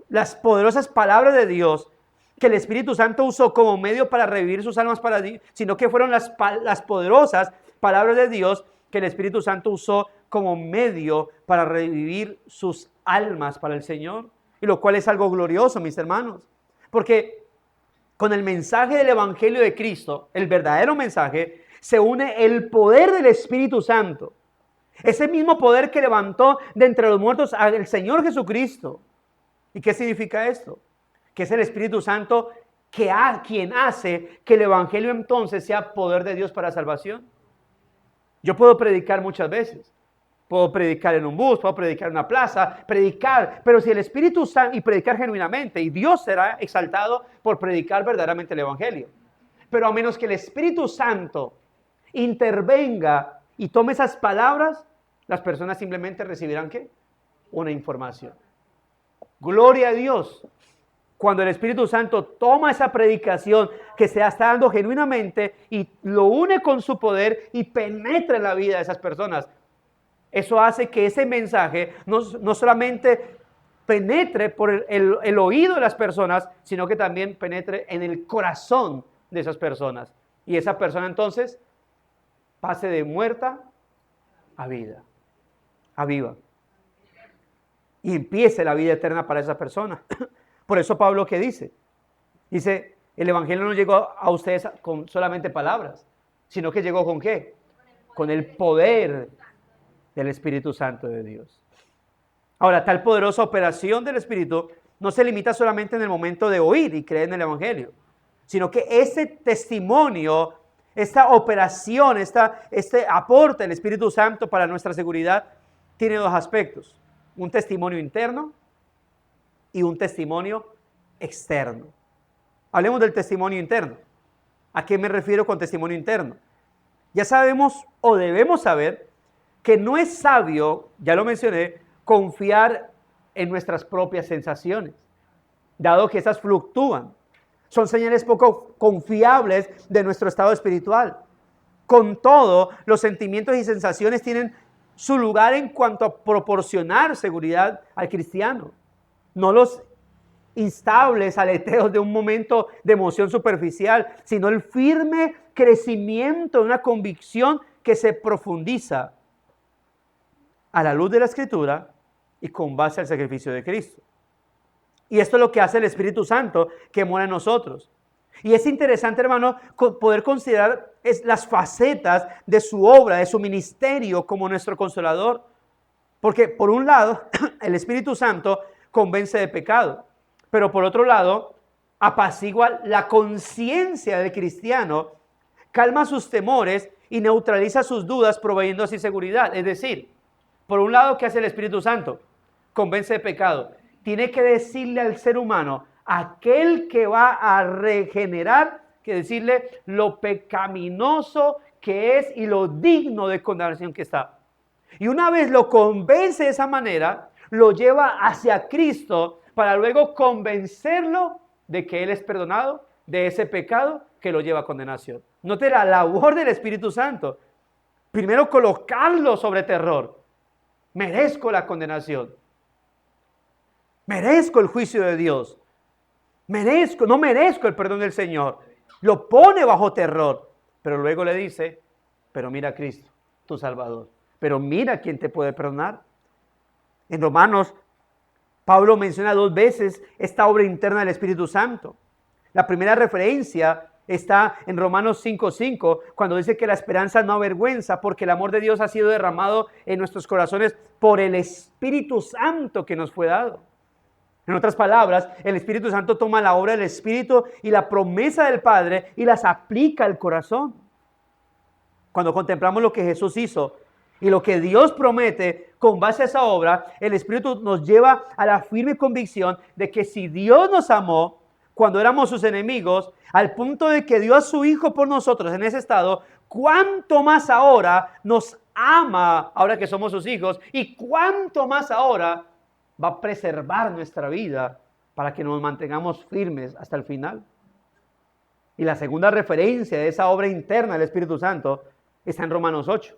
las poderosas palabras de Dios que el Espíritu Santo usó como medio para revivir sus almas para Dios, sino que fueron las poderosas palabras de Dios que el Espíritu Santo usó como medio para revivir sus almas para el Señor, y lo cual es algo glorioso, mis hermanos, porque con el mensaje del Evangelio de Cristo, el verdadero mensaje, se une el poder del Espíritu Santo, ese mismo poder que levantó de entre los muertos al Señor Jesucristo. ¿Y qué significa esto? Que es el Espíritu Santo quien hace que el Evangelio entonces sea poder de Dios para salvación. Yo puedo predicar muchas veces, puedo predicar en un bus, puedo predicar en una plaza, pero si el Espíritu Santo, y predicar genuinamente, y Dios será exaltado por predicar verdaderamente el Evangelio. Pero a menos que el Espíritu Santo intervenga y tome esas palabras, las personas simplemente recibirán ¿qué? Una información. Gloria a Dios. Cuando el Espíritu Santo toma esa predicación que se está dando genuinamente y lo une con su poder y penetra en la vida de esas personas, eso hace que ese mensaje no solamente penetre por el oído de las personas, sino que también penetre en el corazón de esas personas. Y esa persona entonces pase de muerta a vida, a viva. Y empiece la vida eterna para esa persona. Por eso Pablo, ¿qué dice? Dice, el Evangelio no llegó a ustedes con solamente palabras, sino que llegó ¿con qué? Con el poder del Espíritu Santo de Dios. Ahora, tal poderosa operación del Espíritu no se limita solamente en el momento de oír y creer en el Evangelio, sino que ese testimonio, esta operación, este aporte del Espíritu Santo para nuestra seguridad tiene dos aspectos: un testimonio interno y un testimonio externo. Hablemos del testimonio interno. ¿A qué me refiero con testimonio interno? Ya sabemos o debemos saber que no es sabio, ya lo mencioné, confiar en nuestras propias sensaciones, dado que esas fluctúan. Son señales poco confiables de nuestro estado espiritual. Con todo, los sentimientos y sensaciones tienen su lugar en cuanto a proporcionar seguridad al cristiano. No los instables aleteos de un momento de emoción superficial, sino el firme crecimiento de una convicción que se profundiza a la luz de la Escritura y con base al sacrificio de Cristo. Y esto es lo que hace el Espíritu Santo que mora en nosotros. Y es interesante, hermano, poder considerar las facetas de su obra, de su ministerio como nuestro consolador. Porque por un lado, el Espíritu Santo convence de pecado, pero por otro lado, apacigua la conciencia del cristiano, calma sus temores y neutraliza sus dudas, proveyendo así seguridad. Es decir, por un lado, ¿qué hace el Espíritu Santo? Convence de pecado. Tiene que decirle al ser humano, aquel que va a regenerar, que decirle lo pecaminoso que es y lo digno de condenación que está. Y una vez lo convence de esa manera, lo lleva hacia Cristo para luego convencerlo de que Él es perdonado de ese pecado que lo lleva a condenación. Note la labor del Espíritu Santo. Primero colocarlo sobre terror. Merezco la condenación. Merezco el juicio de Dios. No merezco el perdón del Señor. Lo pone bajo terror. Pero luego le dice, pero mira a Cristo, tu Salvador. Pero mira quién te puede perdonar. En Romanos, Pablo menciona 2 veces esta obra interna del Espíritu Santo. La primera referencia está en Romanos 5:5, cuando dice que la esperanza no avergüenza, porque el amor de Dios ha sido derramado en nuestros corazones por el Espíritu Santo que nos fue dado. En otras palabras, el Espíritu Santo toma la obra del Espíritu y la promesa del Padre y las aplica al corazón. Cuando contemplamos lo que Jesús hizo y lo que Dios promete con base a esa obra, el Espíritu nos lleva a la firme convicción de que si Dios nos amó cuando éramos sus enemigos, al punto de que dio a su Hijo por nosotros en ese estado, ¿cuánto más ahora nos ama ahora que somos sus hijos? ¿Y cuánto más ahora va a preservar nuestra vida para que nos mantengamos firmes hasta el final? Y la segunda referencia de esa obra interna del Espíritu Santo está en Romanos 8.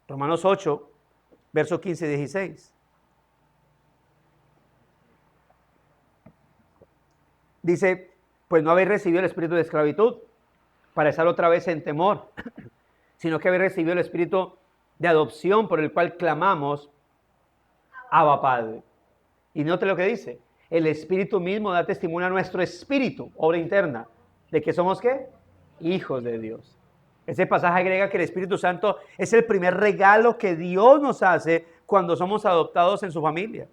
Romanos 8, versos 15 y 16. Dice, pues no habéis recibido el espíritu de esclavitud para estar otra vez en temor, sino que habéis recibido el espíritu de adopción por el cual clamamos, Abba Padre. Y note lo que dice, el Espíritu mismo da testimonio a nuestro espíritu, obra interna, de que somos ¿qué? Hijos de Dios. Ese pasaje agrega que el Espíritu Santo es el primer regalo que Dios nos hace cuando somos adoptados en su familia.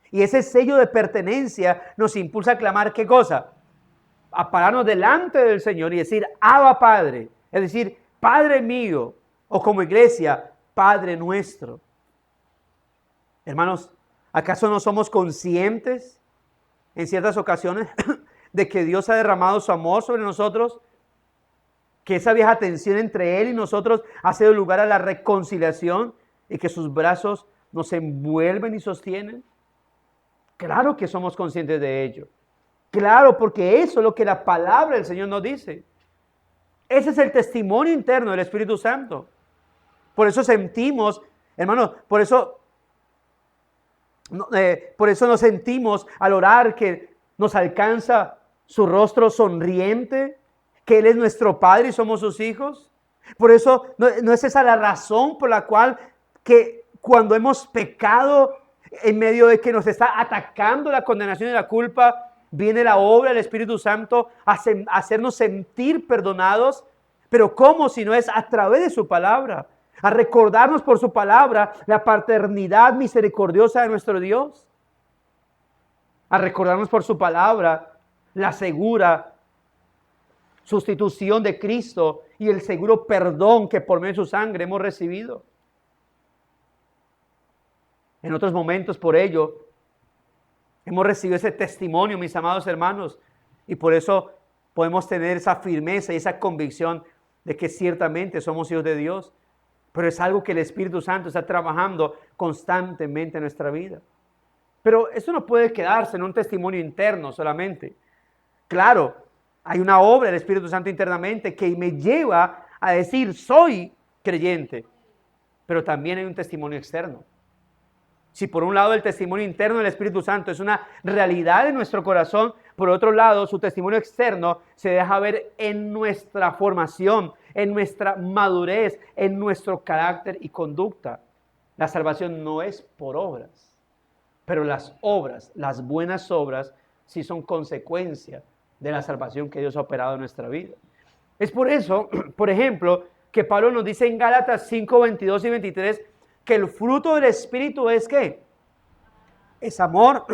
Y ese sello de pertenencia nos impulsa a clamar, ¿qué cosa? A pararnos delante del Señor y decir, Abba Padre, es decir, Padre mío, o como iglesia, Padre nuestro. Hermanos, ¿acaso no somos conscientes en ciertas ocasiones de que Dios ha derramado su amor sobre nosotros? Que esa vieja tensión entre Él y nosotros ha sido lugar a la reconciliación y que sus brazos nos envuelven y sostienen. Claro que somos conscientes de ello. Claro, porque eso es lo que la palabra del Señor nos dice. Ese es el testimonio interno del Espíritu Santo. Por eso sentimos, hermanos, por eso nos sentimos al orar que nos alcanza su rostro sonriente, que Él es nuestro Padre y somos sus hijos. Por eso no es esa la razón por la cual que cuando hemos pecado, en medio de que nos está atacando la condenación y la culpa, viene la obra del Espíritu Santo a hacernos sentir perdonados. Pero ¿cómo si no es a través de su palabra? A recordarnos por su palabra la paternidad misericordiosa de nuestro Dios. A recordarnos por su palabra la segura sustitución de Cristo y el seguro perdón que por medio de su sangre hemos recibido. En otros momentos, por ello, hemos recibido ese testimonio, mis amados hermanos, y por eso podemos tener esa firmeza y esa convicción de que ciertamente somos hijos de Dios, pero es algo que el Espíritu Santo está trabajando constantemente en nuestra vida. Pero eso no puede quedarse en un testimonio interno solamente. Claro, hay una obra del Espíritu Santo internamente que me lleva a decir, soy creyente, pero también hay un testimonio externo. Si por un lado el testimonio interno del Espíritu Santo es una realidad en nuestro corazón, por otro lado su testimonio externo se deja ver en nuestra formación, en nuestra madurez, en nuestro carácter y conducta. La salvación no es por obras, pero las obras, las buenas obras, sí son consecuencia de la salvación que Dios ha operado en nuestra vida. Es por eso, por ejemplo, que Pablo nos dice en Gálatas 5, 22 y 23, que el fruto del Espíritu es ¿qué? Es amor,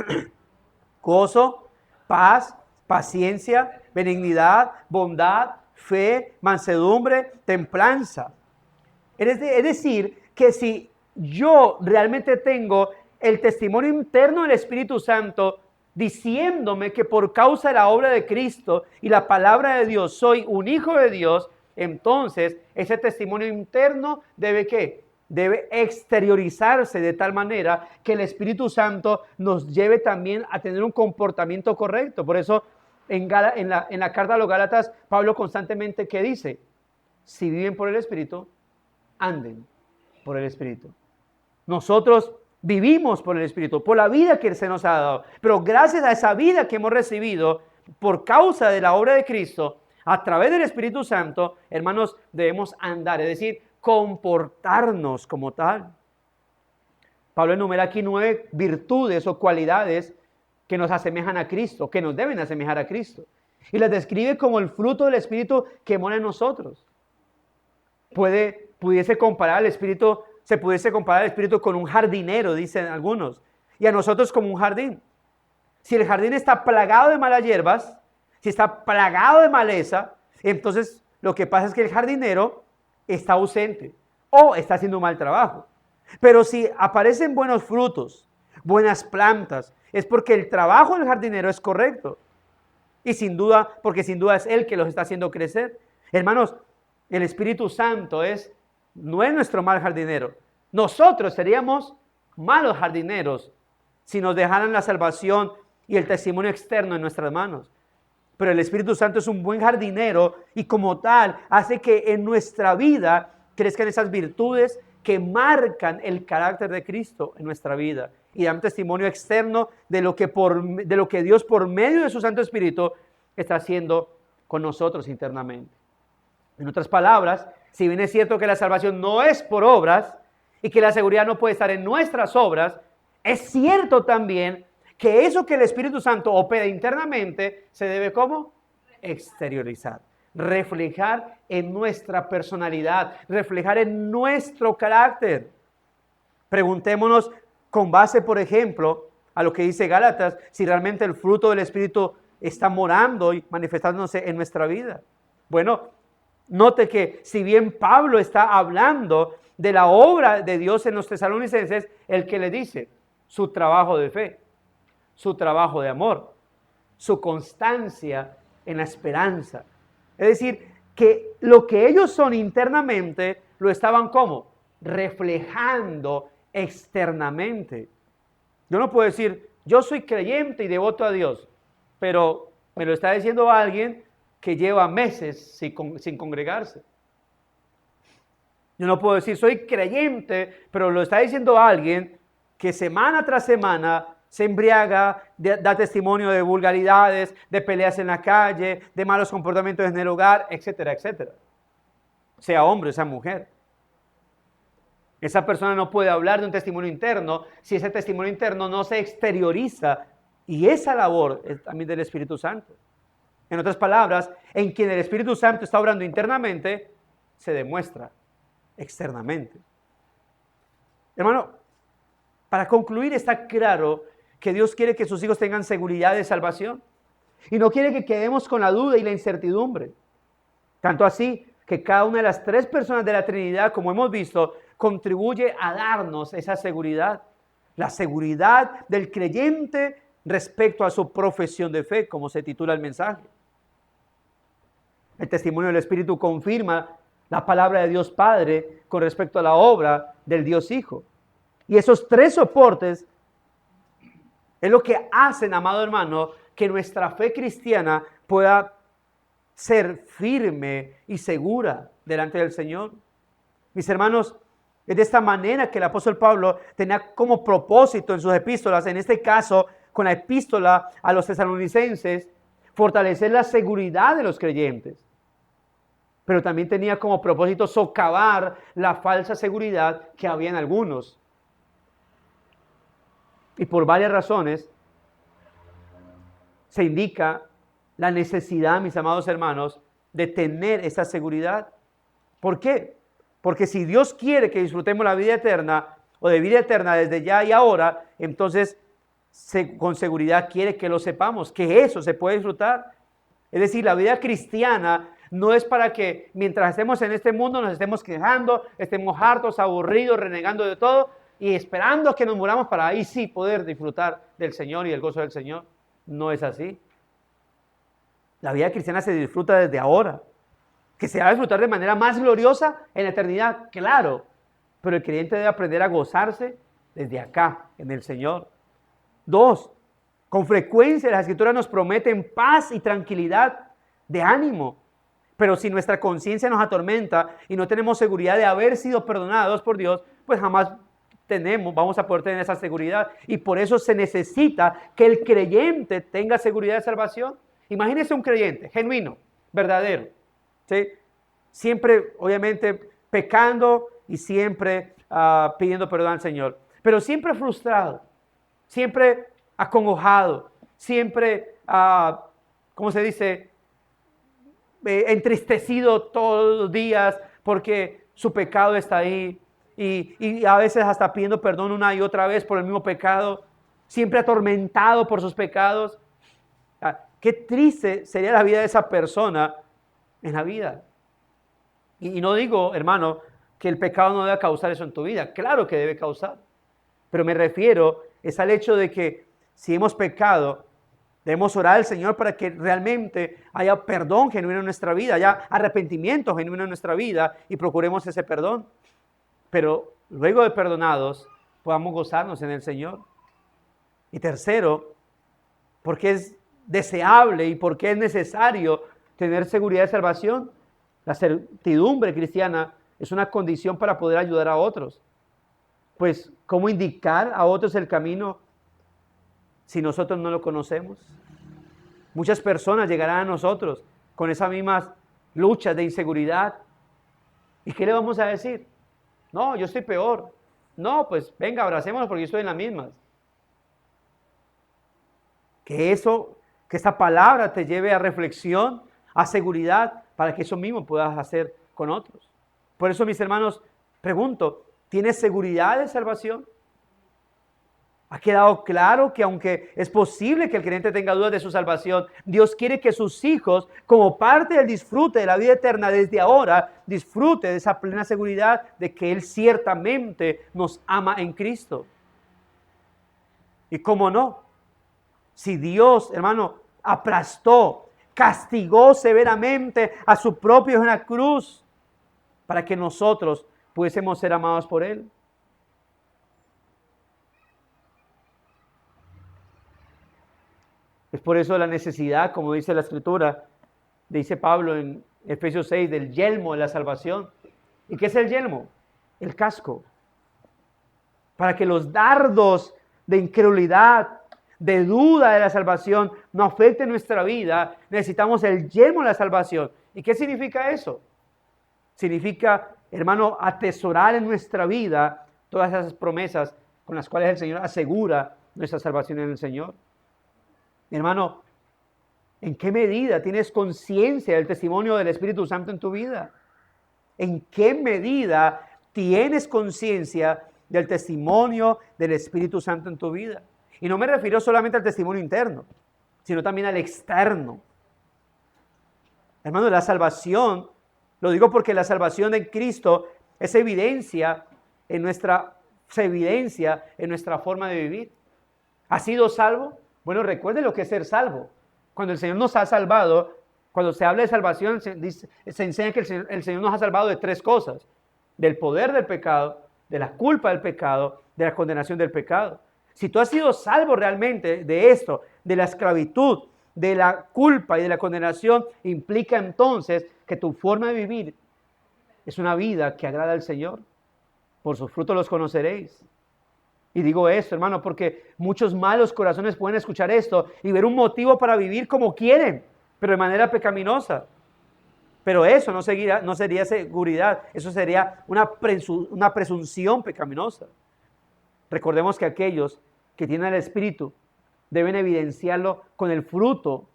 gozo, paz, paciencia, benignidad, bondad, fe, mansedumbre, templanza. Es decir, que si yo realmente tengo el testimonio interno del Espíritu Santo diciéndome que por causa de la obra de Cristo y la palabra de Dios soy un hijo de Dios, entonces ese testimonio interno debe ¿qué? Debe exteriorizarse de tal manera que el Espíritu Santo nos lleve también a tener un comportamiento correcto. Por eso en la carta a los Gálatas, Pablo constantemente ¿qué dice? Si viven por el Espíritu, anden por el Espíritu. Nosotros vivimos por el Espíritu, por la vida que se nos ha dado. Pero gracias a esa vida que hemos recibido, por causa de la obra de Cristo, a través del Espíritu Santo, hermanos, debemos andar, es decir, comportarnos como tal. Pablo enumera aquí 9 virtudes o cualidades que nos asemejan a Cristo, que nos deben asemejar a Cristo. Y las describe como el fruto del Espíritu que mora en nosotros. Se pudiese comparar al Espíritu con un jardinero, dicen algunos, y a nosotros como un jardín. Si el jardín está plagado de malas hierbas, si está plagado de maleza, entonces lo que pasa es que el jardinero está ausente o está haciendo un mal trabajo. Pero si aparecen buenos frutos, buenas plantas, es porque el trabajo del jardinero es correcto. Y sin duda, porque sin duda es él que los está haciendo crecer. Hermanos, el Espíritu Santo no es nuestro mal jardinero. Nosotros seríamos malos jardineros si nos dejaran la salvación y el testimonio externo en nuestras manos. Pero el Espíritu Santo es un buen jardinero y como tal hace que en nuestra vida crezcan esas virtudes que marcan el carácter de Cristo en nuestra vida y dan testimonio externo de lo que Dios por medio de su Santo Espíritu está haciendo con nosotros internamente. En otras palabras, si bien es cierto que la salvación no es por obras y que la seguridad no puede estar en nuestras obras, es cierto también que eso que el Espíritu Santo opera internamente se debe ¿cómo? Exteriorizar, reflejar en nuestra personalidad, reflejar en nuestro carácter. Preguntémonos con base, por ejemplo, a lo que dice Gálatas, si realmente el fruto del Espíritu está morando y manifestándose en nuestra vida. Bueno, note que si bien Pablo está hablando de la obra de Dios en los tesalonicenses, el que le dice su trabajo de fe, su trabajo de amor, su constancia en la esperanza. Es decir, que lo que ellos son internamente lo estaban ¿cómo? Reflejando externamente. Yo no puedo decir, yo soy creyente y devoto a Dios, pero me lo está diciendo alguien que lleva meses sin congregarse. Yo no puedo decir, soy creyente, pero lo está diciendo alguien que semana tras semana se embriaga, da testimonio de vulgaridades, de peleas en la calle, de malos comportamientos en el hogar, etcétera, etcétera. Sea hombre, sea mujer. Esa persona no puede hablar de un testimonio interno si ese testimonio interno no se exterioriza. Y esa labor es también del Espíritu Santo. En otras palabras, en quien el Espíritu Santo está obrando internamente, se demuestra externamente. Hermano, para concluir, está claro que Dios quiere que sus hijos tengan seguridad de salvación y no quiere que quedemos con la duda y la incertidumbre. Tanto así que cada una de las 3 personas de la Trinidad, como hemos visto, contribuye a darnos esa seguridad. La seguridad del creyente respecto a su profesión de fe, como se titula el mensaje. El testimonio del Espíritu confirma la palabra de Dios Padre con respecto a la obra del Dios Hijo. Y esos tres soportes es lo que hacen, amado hermano, que nuestra fe cristiana pueda ser firme y segura delante del Señor. Mis hermanos, es de esta manera que el apóstol Pablo tenía como propósito en sus epístolas, en este caso con la epístola a los tesalonicenses, fortalecer la seguridad de los creyentes. Pero también tenía como propósito socavar la falsa seguridad que había en algunos. Y por varias razones se indica la necesidad, mis amados hermanos, de tener esa seguridad. ¿Por qué? Porque si Dios quiere que disfrutemos la vida eterna o de vida eterna desde ya y ahora, entonces con seguridad quiere que lo sepamos, que eso se puede disfrutar. Es decir, la vida cristiana no es para que mientras estemos en este mundo nos estemos quejando, estemos hartos, aburridos, renegando de todo y esperando a que nos muramos para ahí sí poder disfrutar del Señor y el gozo del Señor. No es así. La vida cristiana se disfruta desde ahora. Que se va a disfrutar de manera más gloriosa en la eternidad, claro. Pero el creyente debe aprender a gozarse desde acá, en el Señor. 2, con frecuencia las Escrituras nos prometen paz y tranquilidad de ánimo. Pero si nuestra conciencia nos atormenta y no tenemos seguridad de haber sido perdonados por Dios, pues jamás vamos a poder tener esa seguridad. Y por eso se necesita que el creyente tenga seguridad de salvación. Imagínese un creyente genuino, verdadero, ¿sí? Siempre, obviamente, pecando y siempre pidiendo perdón al Señor. Pero siempre frustrado, siempre acongojado, siempre, ¿cómo se dice? Entristecido todos los días porque su pecado está ahí y a veces hasta pidiendo perdón una y otra vez por el mismo pecado, siempre atormentado por sus pecados. Qué triste sería la vida de esa persona en la vida. Y no digo, hermano, que el pecado no debe causar eso en tu vida. Claro que debe causar. Pero me refiero es al hecho de que si hemos pecado, debemos orar al Señor para que realmente haya perdón genuino en nuestra vida, haya arrepentimiento genuino en nuestra vida y procuremos ese perdón. Pero luego de perdonados, podamos gozarnos en el Señor. Y tercero, porque es deseable y porque es necesario tener seguridad de salvación. La certidumbre cristiana es una condición para poder ayudar a otros. Pues, ¿cómo indicar a otros el camino si nosotros no lo conocemos? Muchas personas llegarán a nosotros con esas mismas luchas de inseguridad. ¿Y qué le vamos a decir? No, yo estoy peor. No, pues venga, abracémonos porque yo estoy en las mismas. Que esta palabra te lleve a reflexión, a seguridad, para que eso mismo puedas hacer con otros. Por eso, mis hermanos, pregunto, ¿tienes seguridad de salvación? Ha quedado claro que aunque es posible que el creyente tenga dudas de su salvación, Dios quiere que sus hijos, como parte del disfrute de la vida eterna desde ahora, disfrute de esa plena seguridad de que Él ciertamente nos ama en Cristo. ¿Y cómo no? Si Dios, hermano, aplastó, castigó severamente a su propio Hijo en la cruz para que nosotros pudiésemos ser amados por Él. Es por eso la necesidad, como dice la Escritura, dice Pablo en Efesios 6, del yelmo de la salvación. ¿Y qué es el yelmo? El casco. Para que los dardos de incredulidad, de duda de la salvación no afecten nuestra vida, necesitamos el yelmo de la salvación. ¿Y qué significa eso? Significa, hermano, atesorar en nuestra vida todas esas promesas con las cuales el Señor asegura nuestra salvación en el Señor. Hermano, ¿en qué medida tienes conciencia del testimonio del Espíritu Santo en tu vida? ¿En qué medida tienes conciencia del testimonio del Espíritu Santo en tu vida? Y no me refiero solamente al testimonio interno, sino también al externo. Hermano, la salvación, lo digo porque la salvación en Cristo es evidencia en nuestra forma de vivir. ¿Has sido salvo? Bueno, recuerde lo que es ser salvo. Cuando el Señor nos ha salvado, Cuando se habla de salvación, se enseña que el Señor nos ha salvado de 3 cosas: del poder del pecado, de la culpa del pecado, de la condenación del pecado. Si tú has sido salvo realmente de esto, de la esclavitud, de la culpa y de la condenación, implica entonces que tu forma de vivir es una vida que agrada al Señor. Por sus frutos los conoceréis. Y digo esto, hermano, porque muchos malos corazones pueden escuchar esto y ver un motivo para vivir como quieren, pero de manera pecaminosa. Pero eso no sería seguridad, eso sería una presunción pecaminosa. Recordemos que aquellos que tienen el Espíritu deben evidenciarlo con el fruto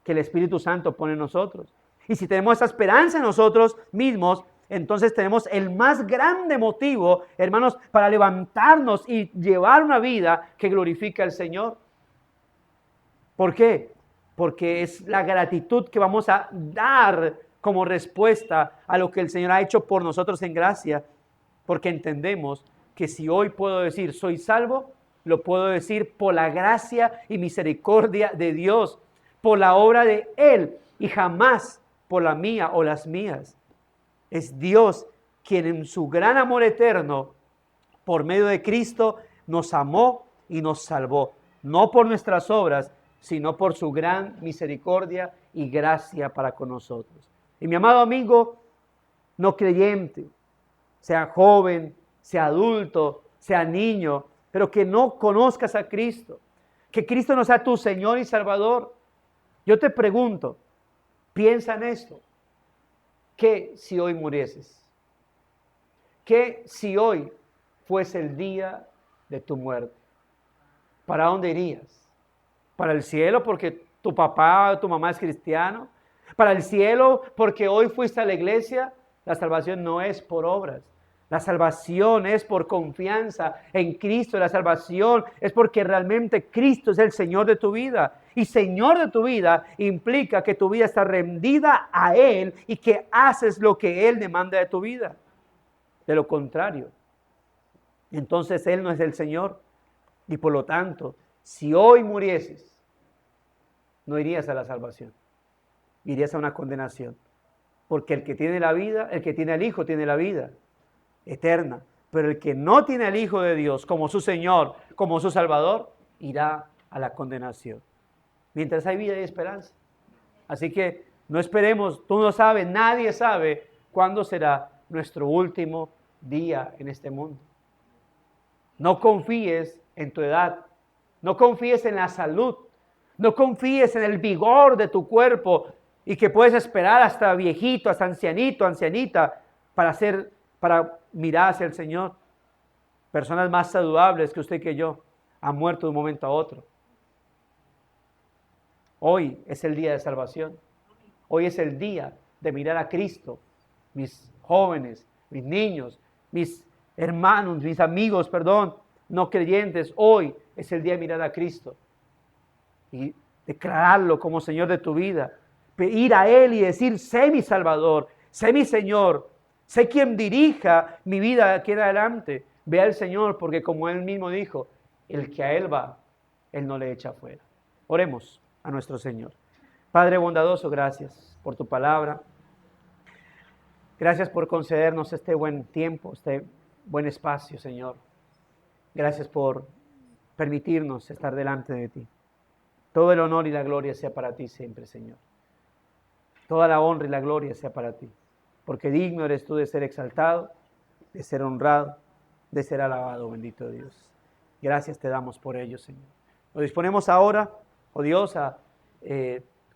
que el Espíritu Santo pone en nosotros. Y si tenemos esa esperanza en nosotros mismos, entonces tenemos el más grande motivo, hermanos, para levantarnos y llevar una vida que glorifica al Señor. ¿Por qué? Porque es la gratitud que vamos a dar como respuesta a lo que el Señor ha hecho por nosotros en gracia, porque entendemos que si hoy puedo decir soy salvo, lo puedo decir por la gracia y misericordia de Dios, por la obra de Él y jamás por la mía o las mías. Es Dios quien en su gran amor eterno, por medio de Cristo, nos amó y nos salvó, no por nuestras obras, sino por su gran misericordia y gracia para con nosotros. Y mi amado amigo no creyente, sea joven, sea adulto, sea niño, pero que no conozcas a Cristo, que Cristo no sea tu Señor y Salvador, yo te pregunto, piensa en esto. ¿Qué si hoy murieses? ¿Qué si hoy fuese el día de tu muerte? ¿Para dónde irías? ¿Para el cielo porque tu papá o tu mamá es cristiano? ¿Para el cielo porque hoy fuiste a la iglesia? La salvación no es por obras. La salvación es por confianza en Cristo. La salvación es porque realmente Cristo es el Señor de tu vida. Y Señor de tu vida implica que tu vida está rendida a Él y que haces lo que Él demanda de tu vida. De lo contrario, entonces Él no es el Señor. Y por lo tanto, si hoy murieses, no irías a la salvación. Irías a una condenación. Porque el que tiene la vida, el que tiene al Hijo, tiene la vida eterna. Pero el que no tiene al Hijo de Dios como su Señor, como su Salvador, irá a la condenación. Mientras hay vida y esperanza. Así que no esperemos, tú no sabes, nadie sabe cuándo será nuestro último día en este mundo. No confíes en tu edad, no confíes en la salud, no confíes en el vigor de tu cuerpo y que puedes esperar hasta viejito, hasta ancianito, ancianita, para mirar hacia el Señor. Personas más saludables que usted y que yo han muerto de un momento a otro. Hoy es el día de salvación. Hoy es el día de mirar a Cristo. Mis jóvenes, mis niños, mis hermanos, mis amigos, no creyentes, hoy es el día de mirar a Cristo y declararlo como Señor de tu vida. Ir a Él y decir, sé mi Salvador, sé mi Señor, sé quien dirija mi vida aquí en adelante. Ve al Señor porque como Él mismo dijo, el que a Él va, Él no le echa fuera. Oremos a nuestro Señor. Padre bondadoso, gracias por tu palabra. Gracias por concedernos este buen tiempo, este buen espacio, Señor. Gracias por permitirnos estar delante de ti. Todo el honor y la gloria sea para ti siempre, Señor. Toda la honra y la gloria sea para ti. Porque digno eres tú de ser exaltado, de ser honrado, de ser alabado, bendito Dios. Gracias te damos por ello, Señor. Nos disponemos ahora, oh Dios, a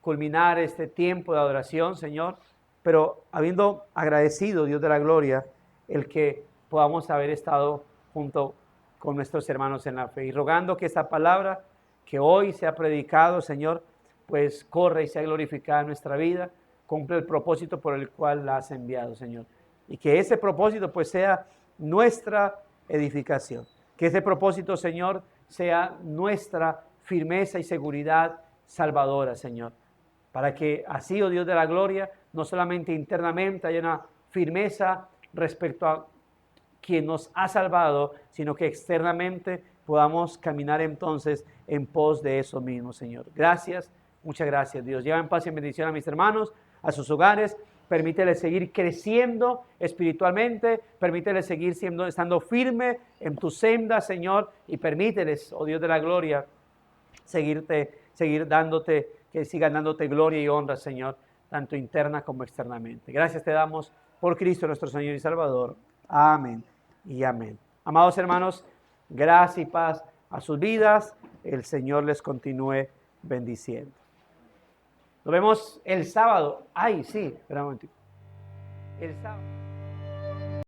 culminar este tiempo de adoración, Señor, pero habiendo agradecido, Dios de la gloria, el que podamos haber estado junto con nuestros hermanos en la fe y rogando que esta palabra que hoy se ha predicado, Señor, pues corra y sea glorificada en nuestra vida, cumple el propósito por el cual la has enviado, Señor. Y que ese propósito pues sea nuestra edificación. Que ese propósito, Señor, sea nuestra firmeza y seguridad salvadora, Señor. Para que así, oh Dios de la gloria, no solamente internamente haya una firmeza respecto a quien nos ha salvado, sino que externamente podamos caminar entonces en pos de eso mismo, Señor. Gracias Muchas gracias, Dios. Lleva en paz y en bendición a mis hermanos, a sus hogares. Permítele seguir creciendo espiritualmente. Permítele seguir estando firme en tu senda, Señor. Y permíteles, oh Dios de la gloria, seguir dándote, que sigan dándote gloria y honra, Señor, tanto interna como externamente. Gracias te damos por Cristo nuestro Señor y Salvador. Amén y amén. Amados hermanos, gracia y paz a sus vidas. El Señor les continúe bendiciendo. Nos vemos el sábado. Ay, sí, espera un momentito. El sábado.